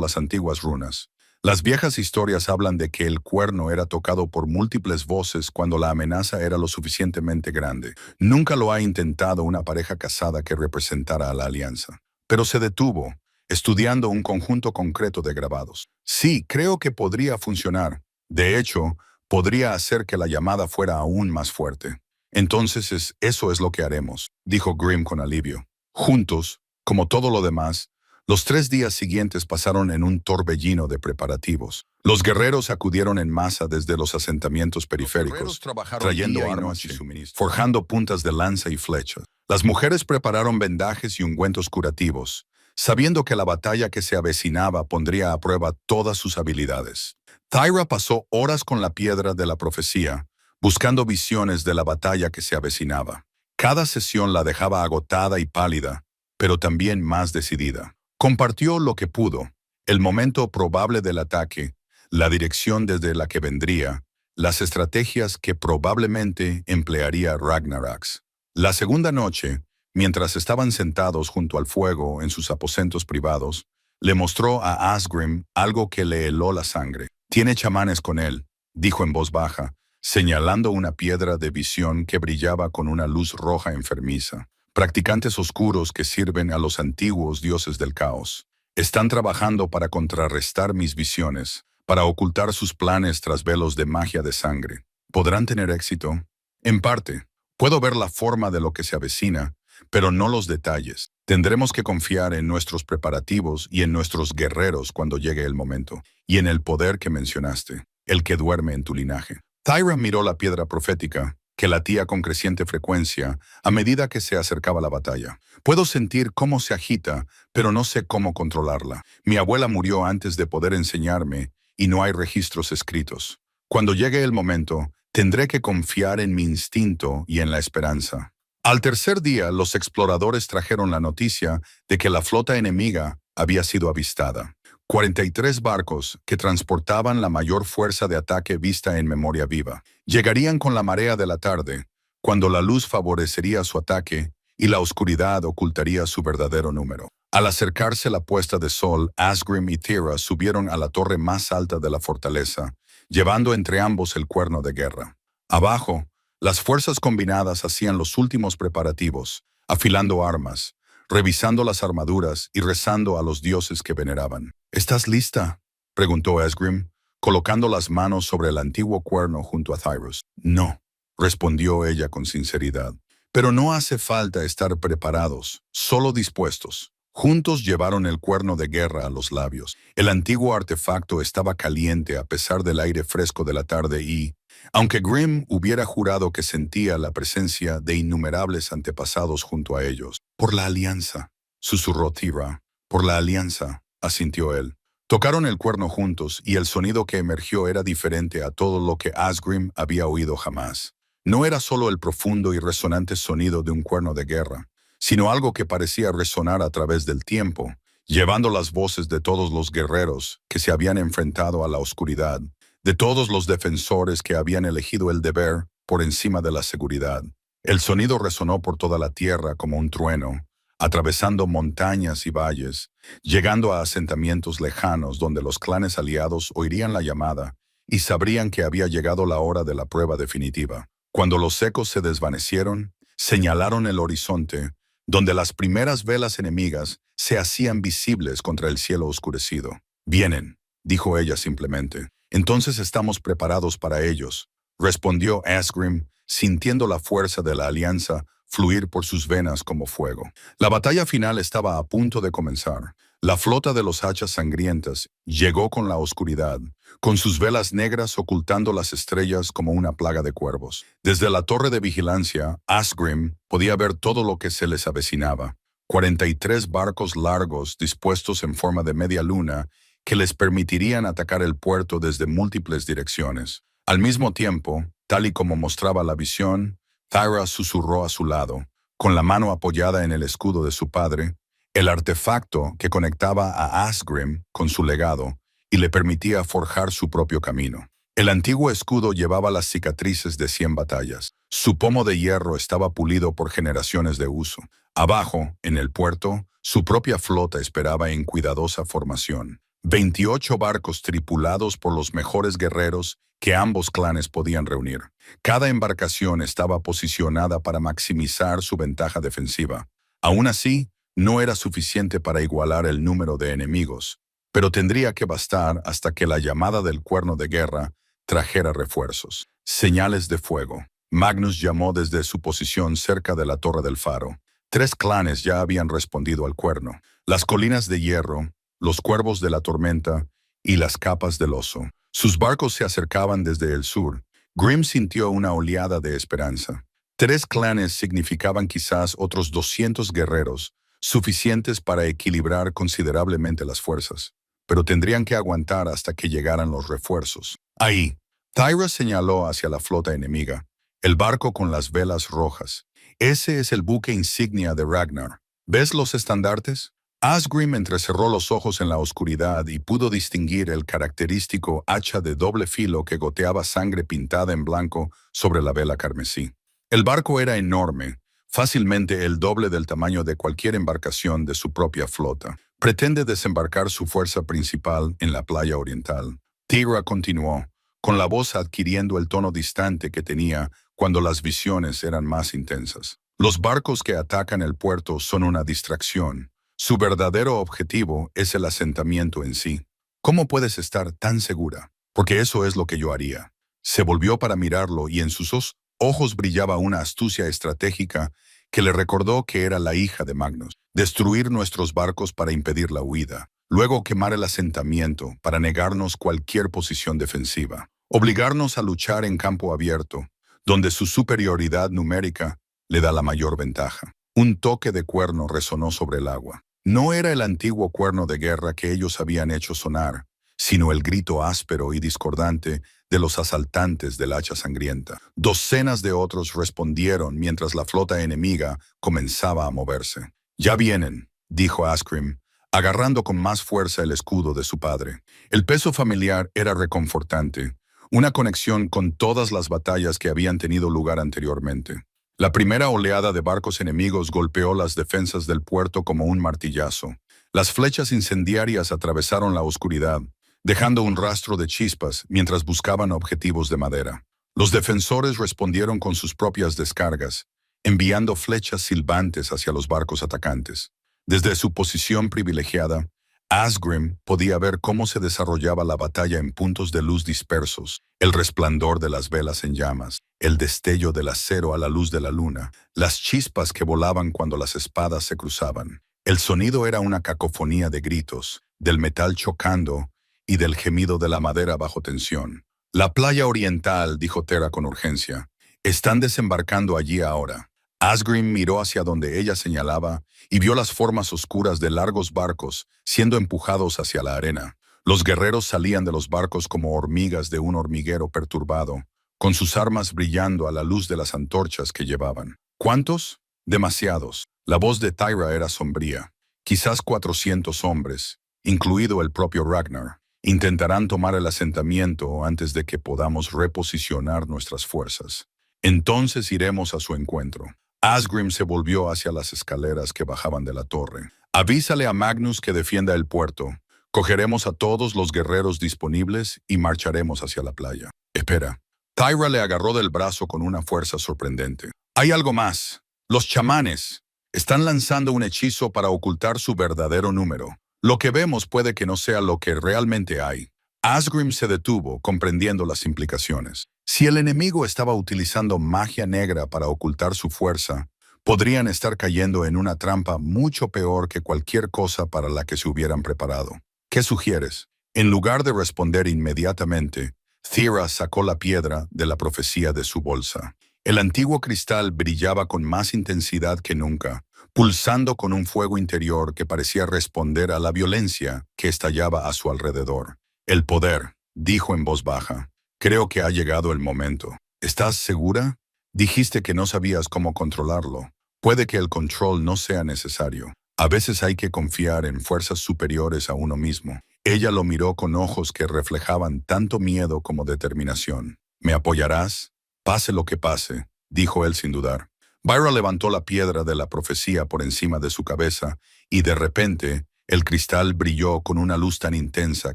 las antiguas runas. Las viejas historias hablan de que el cuerno era tocado por múltiples voces cuando la amenaza era lo suficientemente grande. Nunca lo ha intentado una pareja casada que representara a la alianza. Pero se detuvo, estudiando un conjunto concreto de grabados. «Sí, creo que podría funcionar. De hecho, podría hacer que la llamada fuera aún más fuerte». «Entonces eso es lo que haremos», dijo Grim con alivio. Juntos, como todo lo demás, los 3 días siguientes pasaron en un torbellino de preparativos. Los guerreros acudieron en masa desde los asentamientos periféricos, trayendo armas y suministros, forjando puntas de lanza y flechas. Las mujeres prepararon vendajes y ungüentos curativos, sabiendo que la batalla que se avecinaba pondría a prueba todas sus habilidades. Thyra pasó horas con la piedra de la profecía, buscando visiones de la batalla que se avecinaba. Cada sesión la dejaba agotada y pálida, pero también más decidida. Compartió lo que pudo, el momento probable del ataque, la dirección desde la que vendría, las estrategias que probablemente emplearía Ragnarax. La segunda noche, mientras estaban sentados junto al fuego en sus aposentos privados, le mostró a Asgrim algo que le heló la sangre. «Tiene chamanes con él», dijo en voz baja, señalando una piedra de visión que brillaba con una luz roja enfermiza. «Practicantes oscuros que sirven a los antiguos dioses del caos. Están trabajando para contrarrestar mis visiones, para ocultar sus planes tras velos de magia de sangre. ¿Podrán tener éxito? En parte. Puedo ver la forma de lo que se avecina, pero no los detalles. Tendremos que confiar en nuestros preparativos y en nuestros guerreros cuando llegue el momento, y en el poder que mencionaste, el que duerme en tu linaje». Thyra miró la piedra profética, que latía con creciente frecuencia a medida que se acercaba la batalla. «Puedo sentir cómo se agita, pero no sé cómo controlarla. Mi abuela murió antes de poder enseñarme, y no hay registros escritos. Cuando llegue el momento, tendré que confiar en mi instinto y en la esperanza». Al tercer día, los exploradores trajeron la noticia de que la flota enemiga había sido avistada. 43 barcos que transportaban la mayor fuerza de ataque vista en memoria viva. Llegarían con la marea de la tarde, cuando la luz favorecería su ataque y la oscuridad ocultaría su verdadero número. Al acercarse la puesta de sol, Asgrim y Thyra subieron a la torre más alta de la fortaleza, llevando entre ambos el cuerno de guerra. Abajo, las fuerzas combinadas hacían los últimos preparativos, afilando armas, revisando las armaduras y rezando a los dioses que veneraban. «¿Estás lista?», preguntó Asgrim, colocando las manos sobre el antiguo cuerno junto a Thyra. «No», respondió ella con sinceridad. «Pero no hace falta estar preparados, solo dispuestos». Juntos llevaron el cuerno de guerra a los labios. El antiguo artefacto estaba caliente a pesar del aire fresco de la tarde y, aunque Grim hubiera jurado que sentía la presencia de innumerables antepasados junto a ellos, «Por la alianza», susurró Thyra. «Por la alianza», asintió él. Tocaron el cuerno juntos y el sonido que emergió era diferente a todo lo que Asgrim había oído jamás. No era solo el profundo y resonante sonido de un cuerno de guerra, sino algo que parecía resonar a través del tiempo, llevando las voces de todos los guerreros que se habían enfrentado a la oscuridad, de todos los defensores que habían elegido el deber por encima de la seguridad. El sonido resonó por toda la tierra como un trueno, atravesando montañas y valles, llegando a asentamientos lejanos donde los clanes aliados oirían la llamada y sabrían que había llegado la hora de la prueba definitiva. Cuando los ecos se desvanecieron, señalaron el horizonte, donde las primeras velas enemigas se hacían visibles contra el cielo oscurecido. «Vienen», dijo ella simplemente. «Entonces estamos preparados para ellos», respondió Asgrim, sintiendo la fuerza de la alianza fluir por sus venas como fuego. La batalla final estaba a punto de comenzar. La flota de los hachas sangrientas llegó con la oscuridad, con sus velas negras ocultando las estrellas como una plaga de cuervos. Desde la torre de vigilancia, Asgrim podía ver todo lo que se les avecinaba. 43 barcos largos dispuestos en forma de media luna que les permitirían atacar el puerto desde múltiples direcciones. Al mismo tiempo, tal y como mostraba la visión, Thyra susurró a su lado, con la mano apoyada en el escudo de su padre, el artefacto que conectaba a Asgrim con su legado y le permitía forjar su propio camino. El antiguo escudo llevaba las cicatrices de 100 batallas. Su pomo de hierro estaba pulido por generaciones de uso. Abajo, en el puerto, su propia flota esperaba en cuidadosa formación. 28 barcos tripulados por los mejores guerreros que ambos clanes podían reunir. Cada embarcación estaba posicionada para maximizar su ventaja defensiva. Aún así, no era suficiente para igualar el número de enemigos, pero tendría que bastar hasta que la llamada del cuerno de guerra trajera refuerzos. Señales de fuego. Magnus llamó desde su posición cerca de la torre del faro. 3 clanes ya habían respondido al cuerno: las colinas de hierro, los cuervos de la tormenta y las capas del oso. Sus barcos se acercaban desde el sur. Grim sintió una oleada de esperanza. 3 clanes significaban quizás otros 200 guerreros, suficientes para equilibrar considerablemente las fuerzas, pero tendrían que aguantar hasta que llegaran los refuerzos. Ahí, Thyra señaló hacia la flota enemiga, el barco con las velas rojas. Ese es el buque insignia de Ragnar. ¿Ves los estandartes? Asgrim entrecerró los ojos en la oscuridad y pudo distinguir el característico hacha de doble filo que goteaba sangre pintada en blanco sobre la vela carmesí. El barco era enorme, fácilmente el doble del tamaño de cualquier embarcación de su propia flota. Pretende desembarcar su fuerza principal en la playa oriental. Thyra continuó, con la voz adquiriendo el tono distante que tenía cuando las visiones eran más intensas. Los barcos que atacan el puerto son una distracción. Su verdadero objetivo es el asentamiento en sí. ¿Cómo puedes estar tan segura? Porque eso es lo que yo haría. Se volvió para mirarlo y en sus ojos brillaba una astucia estratégica que le recordó que era la hija de Magnus. Destruir nuestros barcos para impedir la huida. Luego quemar el asentamiento para negarnos cualquier posición defensiva. Obligarnos a luchar en campo abierto, donde su superioridad numérica le da la mayor ventaja. Un toque de cuerno resonó sobre el agua. No era el antiguo cuerno de guerra que ellos habían hecho sonar, sino el grito áspero y discordante de los asaltantes del hacha sangrienta. Docenas de otros respondieron mientras la flota enemiga comenzaba a moverse. «Ya vienen», dijo Asgrim, agarrando con más fuerza el escudo de su padre. El peso familiar era reconfortante, una conexión con todas las batallas que habían tenido lugar anteriormente. La primera oleada de barcos enemigos golpeó las defensas del puerto como un martillazo. Las flechas incendiarias atravesaron la oscuridad, dejando un rastro de chispas mientras buscaban objetivos de madera. Los defensores respondieron con sus propias descargas, enviando flechas silbantes hacia los barcos atacantes. Desde su posición privilegiada, Asgrim podía ver cómo se desarrollaba la batalla en puntos de luz dispersos, el resplandor de las velas en llamas, el destello del acero a la luz de la luna, las chispas que volaban cuando las espadas se cruzaban. El sonido era una cacofonía de gritos, del metal chocando y del gemido de la madera bajo tensión. «La playa oriental», dijo Thyra con urgencia. «Están desembarcando allí ahora». Asgrim miró hacia donde ella señalaba y vio las formas oscuras de largos barcos siendo empujados hacia la arena. Los guerreros salían de los barcos como hormigas de un hormiguero perturbado, con sus armas brillando a la luz de las antorchas que llevaban. ¿Cuántos? Demasiados. La voz de Thyra era sombría. Quizás 400 hombres, incluido el propio Ragnar. Intentarán tomar el asentamiento antes de que podamos reposicionar nuestras fuerzas. Entonces iremos a su encuentro. Asgrim se volvió hacia las escaleras que bajaban de la torre. Avísale a Magnus que defienda el puerto. Cogeremos a todos los guerreros disponibles y marcharemos hacia la playa. Espera. Tyra le agarró del brazo con una fuerza sorprendente. Hay algo más. Los chamanes están lanzando un hechizo para ocultar su verdadero número. Lo que vemos puede que no sea lo que realmente hay. Asgrim se detuvo, comprendiendo las implicaciones. Si el enemigo estaba utilizando magia negra para ocultar su fuerza, podrían estar cayendo en una trampa mucho peor que cualquier cosa para la que se hubieran preparado. ¿Qué sugieres? En lugar de responder inmediatamente, Thera sacó la piedra de la profecía de su bolsa. El antiguo cristal brillaba con más intensidad que nunca, pulsando con un fuego interior que parecía responder a la violencia que estallaba a su alrededor. El poder, dijo en voz baja. Creo que ha llegado el momento. ¿Estás segura? Dijiste que no sabías cómo controlarlo. Puede que el control no sea necesario. A veces hay que confiar en fuerzas superiores a uno mismo. Ella lo miró con ojos que reflejaban tanto miedo como determinación. ¿Me apoyarás? Pase lo que pase, dijo él sin dudar. Byra levantó la piedra de la profecía por encima de su cabeza y de repente el cristal brilló con una luz tan intensa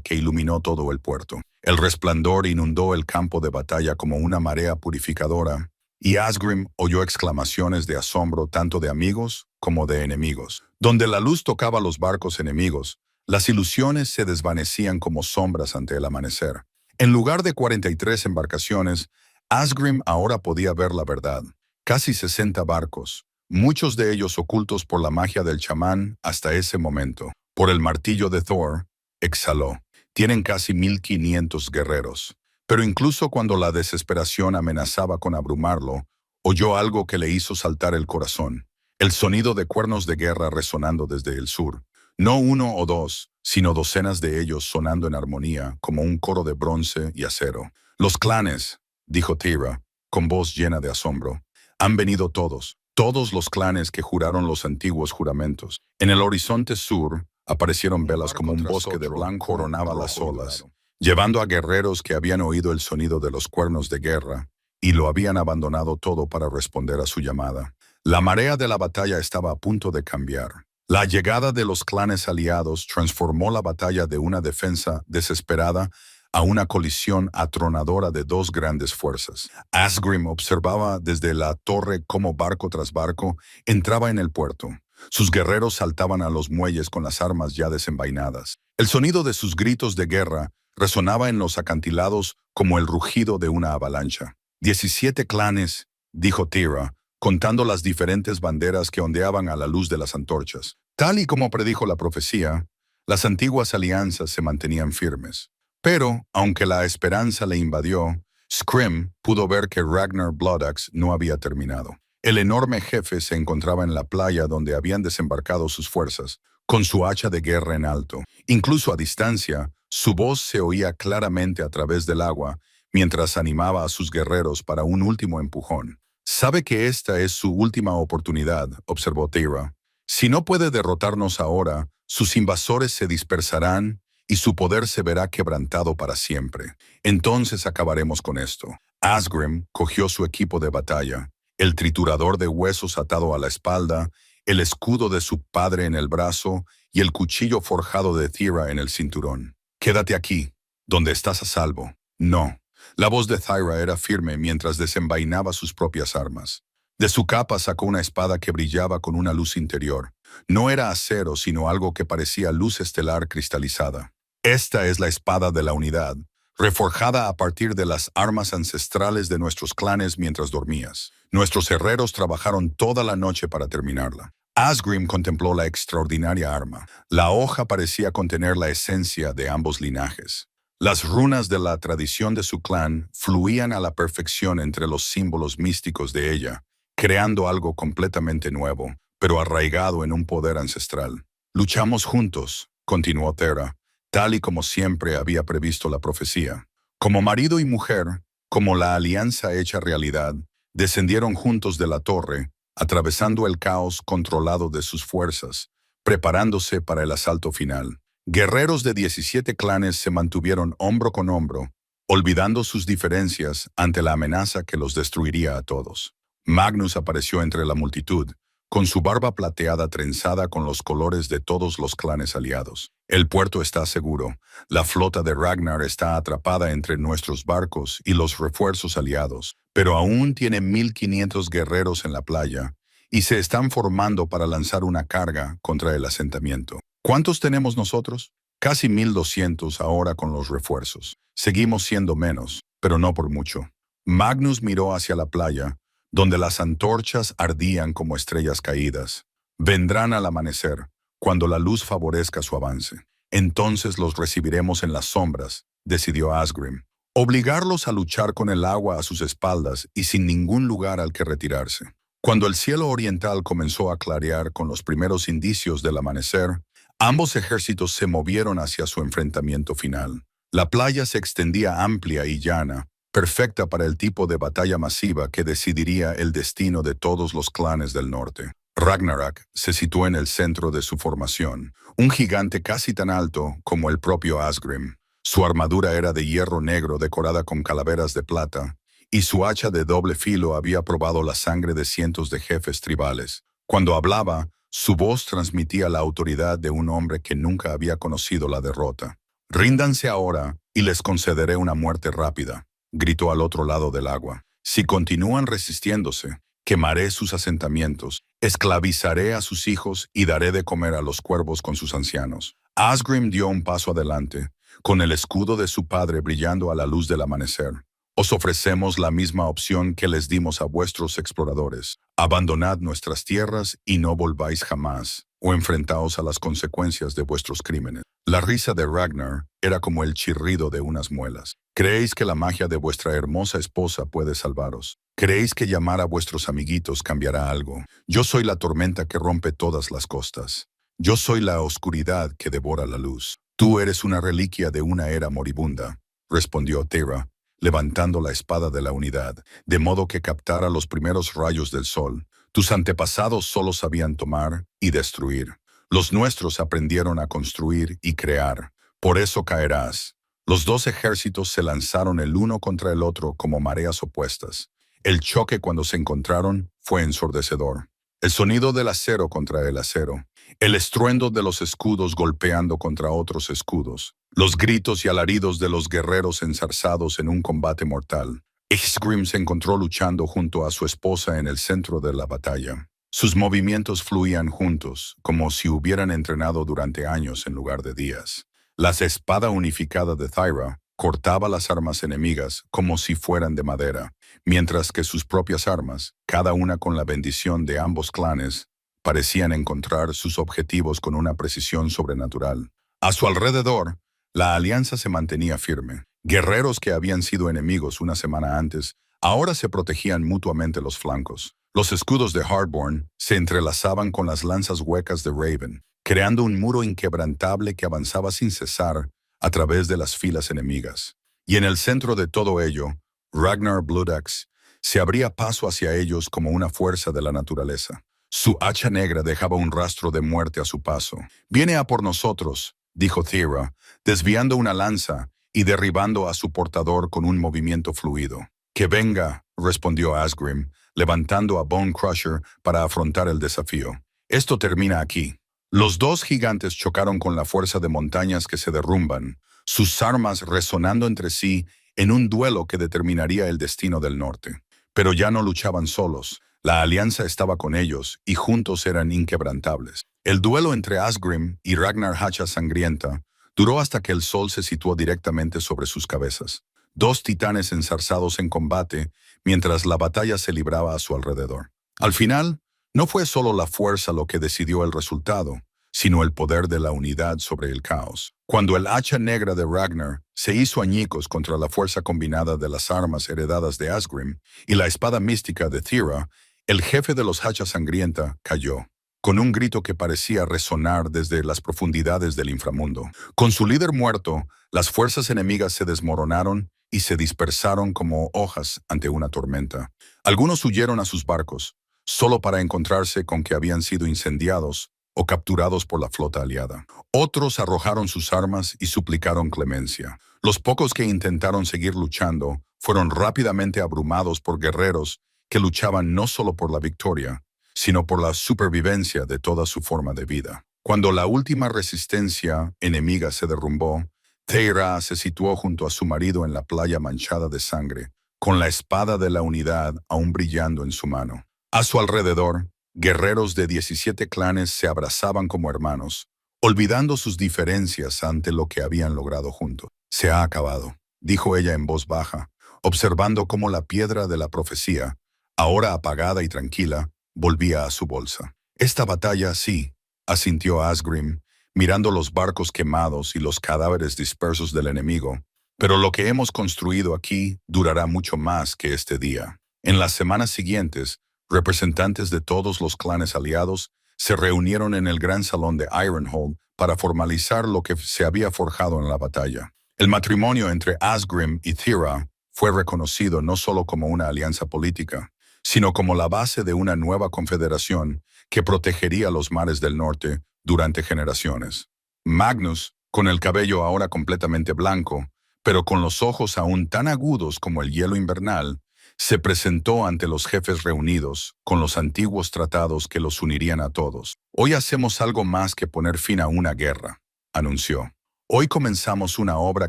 que iluminó todo el puerto. El resplandor inundó el campo de batalla como una marea purificadora y Asgrim oyó exclamaciones de asombro tanto de amigos como de enemigos. Donde la luz tocaba los barcos enemigos, las ilusiones se desvanecían como sombras ante el amanecer. En lugar de 43 embarcaciones, Asgrim ahora podía ver la verdad. Casi 60 barcos, muchos de ellos ocultos por la magia del chamán hasta ese momento. Por el martillo de Thor, exhaló. Tienen casi 1500 guerreros. Pero incluso cuando la desesperación amenazaba con abrumarlo, oyó algo que le hizo saltar el corazón. El sonido de cuernos de guerra resonando desde el sur. No uno o dos, sino docenas de ellos sonando en armonía, como un coro de bronce y acero. Los clanes, dijo Thera, con voz llena de asombro, han venido todos los clanes que juraron los antiguos juramentos. En el horizonte sur aparecieron velas como un bosque de blanco coronaba las olas, llevando a guerreros que habían oído el sonido de los cuernos de guerra y lo habían abandonado todo para responder a su llamada. La marea de la batalla estaba a punto de cambiar. La llegada de los clanes aliados transformó la batalla de una defensa desesperada a una colisión atronadora de dos grandes fuerzas. Asgrim observaba desde la torre cómo barco tras barco entraba en el puerto. Sus guerreros saltaban a los muelles con las armas ya desenvainadas. El sonido de sus gritos de guerra resonaba en los acantilados como el rugido de una avalancha. 17 clanes, dijo Thera, contando las diferentes banderas que ondeaban a la luz de las antorchas. Tal y como predijo la profecía, las antiguas alianzas se mantenían firmes. Pero, aunque la esperanza le invadió, Scrim pudo ver que Ragnar Bloodaxe no había terminado. El enorme jefe se encontraba en la playa donde habían desembarcado sus fuerzas, con su hacha de guerra en alto. Incluso a distancia, su voz se oía claramente a través del agua, mientras animaba a sus guerreros para un último empujón. Sabe que esta es su última oportunidad, observó Thera. Si no puede derrotarnos ahora, sus invasores se dispersarán y su poder se verá quebrantado para siempre. Entonces acabaremos con esto. Asgrim cogió su equipo de batalla, el triturador de huesos atado a la espalda, el escudo de su padre en el brazo y el cuchillo forjado de Thera en el cinturón. Quédate aquí, donde estás a salvo. No. La voz de Thera era firme mientras desenvainaba sus propias armas. De su capa sacó una espada que brillaba con una luz interior. No era acero, sino algo que parecía luz estelar cristalizada. Esta es la espada de la unidad, reforjada a partir de las armas ancestrales de nuestros clanes mientras dormías. Nuestros herreros trabajaron toda la noche para terminarla. Asgrim contempló la extraordinaria arma. La hoja parecía contener la esencia de ambos linajes. Las runas de la tradición de su clan fluían a la perfección entre los símbolos místicos de ella, creando algo completamente nuevo, pero arraigado en un poder ancestral. Luchamos juntos, continuó Thera, tal y como siempre había previsto la profecía. Como marido y mujer, como la alianza hecha realidad, descendieron juntos de la torre, atravesando el caos controlado de sus fuerzas, preparándose para el asalto final. Guerreros de 17 clanes se mantuvieron hombro con hombro, olvidando sus diferencias ante la amenaza que los destruiría a todos. Magnus apareció entre la multitud, con su barba plateada trenzada con los colores de todos los clanes aliados. El puerto está seguro, la flota de Ragnar está atrapada entre nuestros barcos y los refuerzos aliados, pero aún tiene 1500 guerreros en la playa y se están formando para lanzar una carga contra el asentamiento. ¿Cuántos tenemos nosotros? Casi 1200 ahora con los refuerzos. Seguimos siendo menos, pero no por mucho. Magnus miró hacia la playa, donde las antorchas ardían como estrellas caídas. Vendrán al amanecer, cuando la luz favorezca su avance. Entonces los recibiremos en las sombras, decidió Asgrim. Obligarlos a luchar con el agua a sus espaldas y sin ningún lugar al que retirarse. Cuando el cielo oriental comenzó a clarear con los primeros indicios del amanecer, ambos ejércitos se movieron hacia su enfrentamiento final. La playa se extendía amplia y llana, perfecta para el tipo de batalla masiva que decidiría el destino de todos los clanes del norte. Ragnarok se situó en el centro de su formación, un gigante casi tan alto como el propio Asgrim. Su armadura era de hierro negro decorada con calaveras de plata, y su hacha de doble filo había probado la sangre de cientos de jefes tribales. Cuando hablaba, su voz transmitía la autoridad de un hombre que nunca había conocido la derrota. «Ríndanse ahora y les concederé una muerte rápida», gritó al otro lado del agua. «Si continúan resistiéndose, quemaré sus asentamientos, esclavizaré a sus hijos y daré de comer a los cuervos con sus ancianos». Asgrim dio un paso adelante, con el escudo de su padre brillando a la luz del amanecer. «Os ofrecemos la misma opción que les dimos a vuestros exploradores. Abandonad nuestras tierras y no volváis jamás, o enfrentaos a las consecuencias de vuestros crímenes». La risa de Ragnar era como el chirrido de unas muelas. «¿Creéis que la magia de vuestra hermosa esposa puede salvaros? ¿Creéis que llamar a vuestros amiguitos cambiará algo? Yo soy la tormenta que rompe todas las costas. Yo soy la oscuridad que devora la luz. Tú eres una reliquia de una era moribunda», respondió Teyra, levantando la espada de la unidad, de modo que captara los primeros rayos del sol. «Tus antepasados solo sabían tomar y destruir. Los nuestros aprendieron a construir y crear. Por eso caerás». Los dos ejércitos se lanzaron el uno contra el otro como mareas opuestas. El choque cuando se encontraron fue ensordecedor. El sonido del acero contra el acero. El estruendo de los escudos golpeando contra otros escudos. Los gritos y alaridos de los guerreros enzarzados en un combate mortal. Asgrim se encontró luchando junto a su esposa en el centro de la batalla. Sus movimientos fluían juntos, como si hubieran entrenado durante años en lugar de días. La espada unificada de Thyra cortaba las armas enemigas como si fueran de madera, mientras que sus propias armas, cada una con la bendición de ambos clanes, parecían encontrar sus objetivos con una precisión sobrenatural. A su alrededor, la alianza se mantenía firme. Guerreros que habían sido enemigos una semana antes, ahora se protegían mutuamente los flancos. Los escudos de Hardborn se entrelazaban con las lanzas huecas de Raven, creando un muro inquebrantable que avanzaba sin cesar a través de las filas enemigas. Y en el centro de todo ello, Ragnar Bloodaxe se abría paso hacia ellos como una fuerza de la naturaleza. Su hacha negra dejaba un rastro de muerte a su paso. «Viene a por nosotros», dijo Thyra, desviando una lanza y derribando a su portador con un movimiento fluido. «Que venga», respondió Asgrim, levantando a Bone Crusher para afrontar el desafío. «Esto termina aquí». Los dos gigantes chocaron con la fuerza de montañas que se derrumban, sus armas resonando entre sí en un duelo que determinaría el destino del norte. Pero ya no luchaban solos. La alianza estaba con ellos y juntos eran inquebrantables. El duelo entre Asgrim y Ragnar Hacha Sangrienta duró hasta que el sol se situó directamente sobre sus cabezas. Dos titanes enzarzados en combate mientras la batalla se libraba a su alrededor. Al final, no fue solo la fuerza lo que decidió el resultado, sino el poder de la unidad sobre el caos. Cuando el hacha negra de Ragnar se hizo añicos contra la fuerza combinada de las armas heredadas de Asgrim y la espada mística de Thyra, el jefe de los Hacha Sangrienta cayó, con un grito que parecía resonar desde las profundidades del inframundo. Con su líder muerto, las fuerzas enemigas se desmoronaron y se dispersaron como hojas ante una tormenta. Algunos huyeron a sus barcos, solo para encontrarse con que habían sido incendiados o capturados por la flota aliada. Otros arrojaron sus armas y suplicaron clemencia. Los pocos que intentaron seguir luchando fueron rápidamente abrumados por guerreros que luchaban no solo por la victoria, sino por la supervivencia de toda su forma de vida. Cuando la última resistencia enemiga se derrumbó, Theira se situó junto a su marido en la playa manchada de sangre, con la espada de la unidad aún brillando en su mano. A su alrededor, guerreros de 17 clanes se abrazaban como hermanos, olvidando sus diferencias ante lo que habían logrado juntos. «Se ha acabado», dijo ella en voz baja, observando cómo la piedra de la profecía, ahora apagada y tranquila, volvía a su bolsa. «Esta batalla, sí», asintió Asgrim, mirando los barcos quemados y los cadáveres dispersos del enemigo, «pero lo que hemos construido aquí durará mucho más que este día». En las semanas siguientes, representantes de todos los clanes aliados se reunieron en el gran salón de Ironhold para formalizar lo que se había forjado en la batalla. El matrimonio entre Asgrim y Theira fue reconocido no solo como una alianza política, sino como la base de una nueva confederación que protegería los mares del norte durante generaciones. Magnus, con el cabello ahora completamente blanco, pero con los ojos aún tan agudos como el hielo invernal, se presentó ante los jefes reunidos con los antiguos tratados que los unirían a todos. «Hoy hacemos algo más que poner fin a una guerra», anunció. «Hoy comenzamos una obra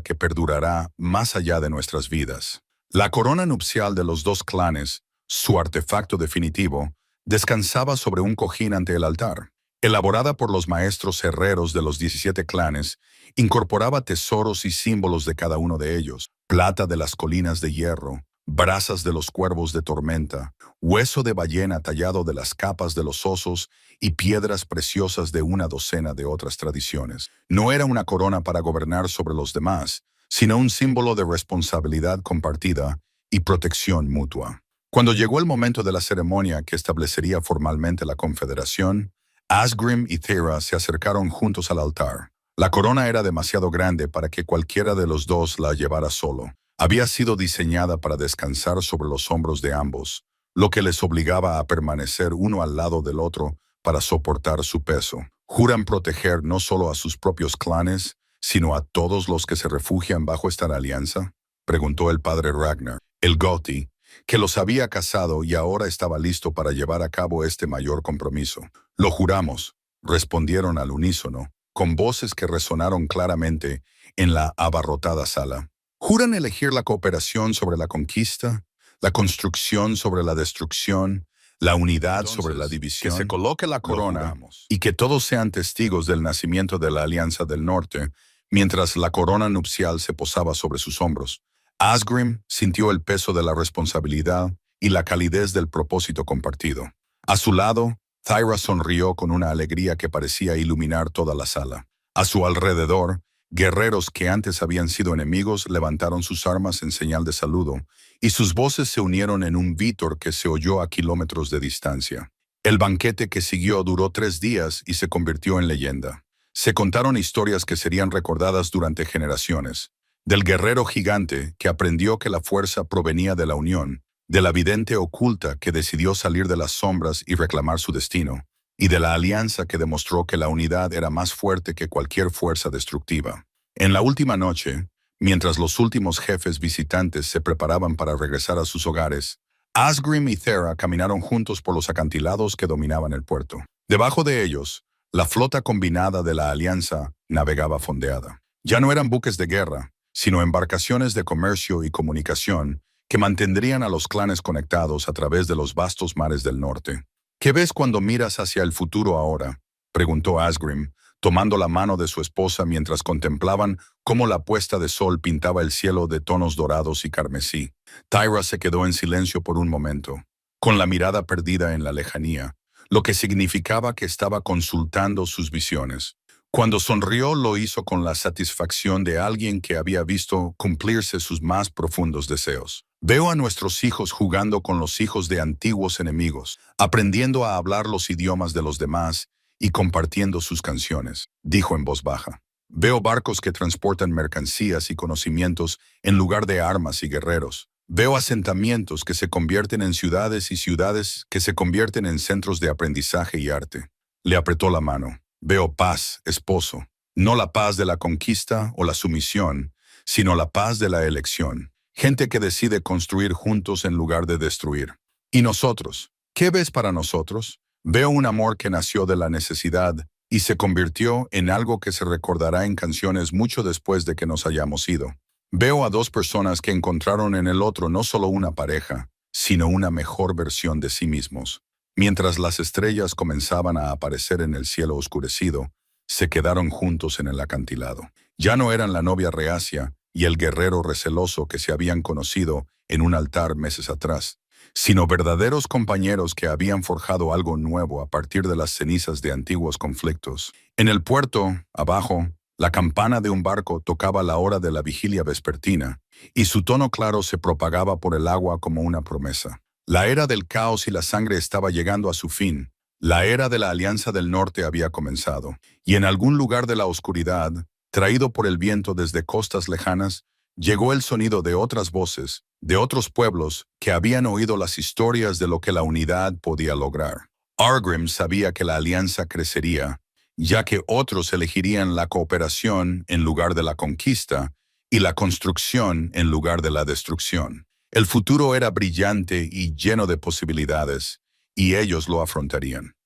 que perdurará más allá de nuestras vidas». La corona nupcial de los dos clanes, su artefacto definitivo, descansaba sobre un cojín ante el altar. Elaborada por los maestros herreros de los 17 clanes, incorporaba tesoros y símbolos de cada uno de ellos: plata de las colinas de hierro, brasas de los cuervos de tormenta, hueso de ballena tallado de las capas de los osos y piedras preciosas de una docena de otras tradiciones. No era una corona para gobernar sobre los demás, sino un símbolo de responsabilidad compartida y protección mutua. Cuando llegó el momento de la ceremonia que establecería formalmente la confederación, Asgrim y Theira se acercaron juntos al altar. La corona era demasiado grande para que cualquiera de los dos la llevara solo. Había sido diseñada para descansar sobre los hombros de ambos, lo que les obligaba a permanecer uno al lado del otro para soportar su peso. ¿Juran proteger no solo a sus propios clanes, sino a todos los que se refugian bajo esta alianza?, preguntó el padre Ragnar, el Goti, que los había casado y ahora estaba listo para llevar a cabo este mayor compromiso. «Lo juramos», respondieron al unísono, con voces que resonaron claramente en la abarrotada sala. «¿Juran elegir la cooperación sobre la conquista, la construcción sobre la destrucción, la unidad sobre la división? Que se coloque la corona y que todos sean testigos del nacimiento de la Alianza del Norte, mientras la corona nupcial se posaba sobre sus hombros». Asgrim sintió el peso de la responsabilidad y la calidez del propósito compartido. A su lado, Theira sonrió con una alegría que parecía iluminar toda la sala. A su alrededor, guerreros que antes habían sido enemigos levantaron sus armas en señal de saludo, y sus voces se unieron en un vítor que se oyó a kilómetros de distancia. El banquete que siguió duró 3 días y se convirtió en leyenda. Se contaron historias que serían recordadas durante generaciones. Del guerrero gigante que aprendió que la fuerza provenía de la unión, de la vidente oculta que decidió salir de las sombras y reclamar su destino, y de la alianza que demostró que la unidad era más fuerte que cualquier fuerza destructiva. En la última noche, mientras los últimos jefes visitantes se preparaban para regresar a sus hogares, Asgrim y Theira caminaron juntos por los acantilados que dominaban el puerto. Debajo de ellos, la flota combinada de la alianza navegaba fondeada. Ya no eran buques de guerra, sino embarcaciones de comercio y comunicación que mantendrían a los clanes conectados a través de los vastos mares del norte. «¿Qué ves cuando miras hacia el futuro ahora?», preguntó Asgrim, tomando la mano de su esposa mientras contemplaban cómo la puesta de sol pintaba el cielo de tonos dorados y carmesí. Theira se quedó en silencio por un momento, con la mirada perdida en la lejanía, lo que significaba que estaba consultando sus visiones. Cuando sonrió, lo hizo con la satisfacción de alguien que había visto cumplirse sus más profundos deseos. «Veo a nuestros hijos jugando con los hijos de antiguos enemigos, aprendiendo a hablar los idiomas de los demás y compartiendo sus canciones», dijo en voz baja. «Veo barcos que transportan mercancías y conocimientos en lugar de armas y guerreros. Veo asentamientos que se convierten en ciudades y ciudades que se convierten en centros de aprendizaje y arte. Le apretó la mano. Veo paz, esposo. No la paz de la conquista o la sumisión, sino la paz de la elección. Gente que decide construir juntos en lugar de destruir. ¿Y nosotros? ¿Qué ves para nosotros? Veo un amor que nació de la necesidad y se convirtió en algo que se recordará en canciones mucho después de que nos hayamos ido. Veo a dos personas que encontraron en el otro no solo una pareja, sino una mejor versión de sí mismos. Mientras las estrellas comenzaban a aparecer en el cielo oscurecido, se quedaron juntos en el acantilado. Ya no eran la novia reacia y el guerrero receloso que se habían conocido en un altar meses atrás, sino verdaderos compañeros que habían forjado algo nuevo a partir de las cenizas de antiguos conflictos. En el puerto, abajo, la campana de un barco tocaba la hora de la vigilia vespertina, y su tono claro se propagaba por el agua como una promesa. La era del caos y la sangre estaba llegando a su fin. La era de la Alianza del Norte había comenzado, y en algún lugar de la oscuridad, traído por el viento desde costas lejanas, llegó el sonido de otras voces, de otros pueblos que habían oído las historias de lo que la unidad podía lograr. Argrim sabía que la alianza crecería, ya que otros elegirían la cooperación en lugar de la conquista y la construcción en lugar de la destrucción. El futuro era brillante y lleno de posibilidades, y ellos lo afrontarían.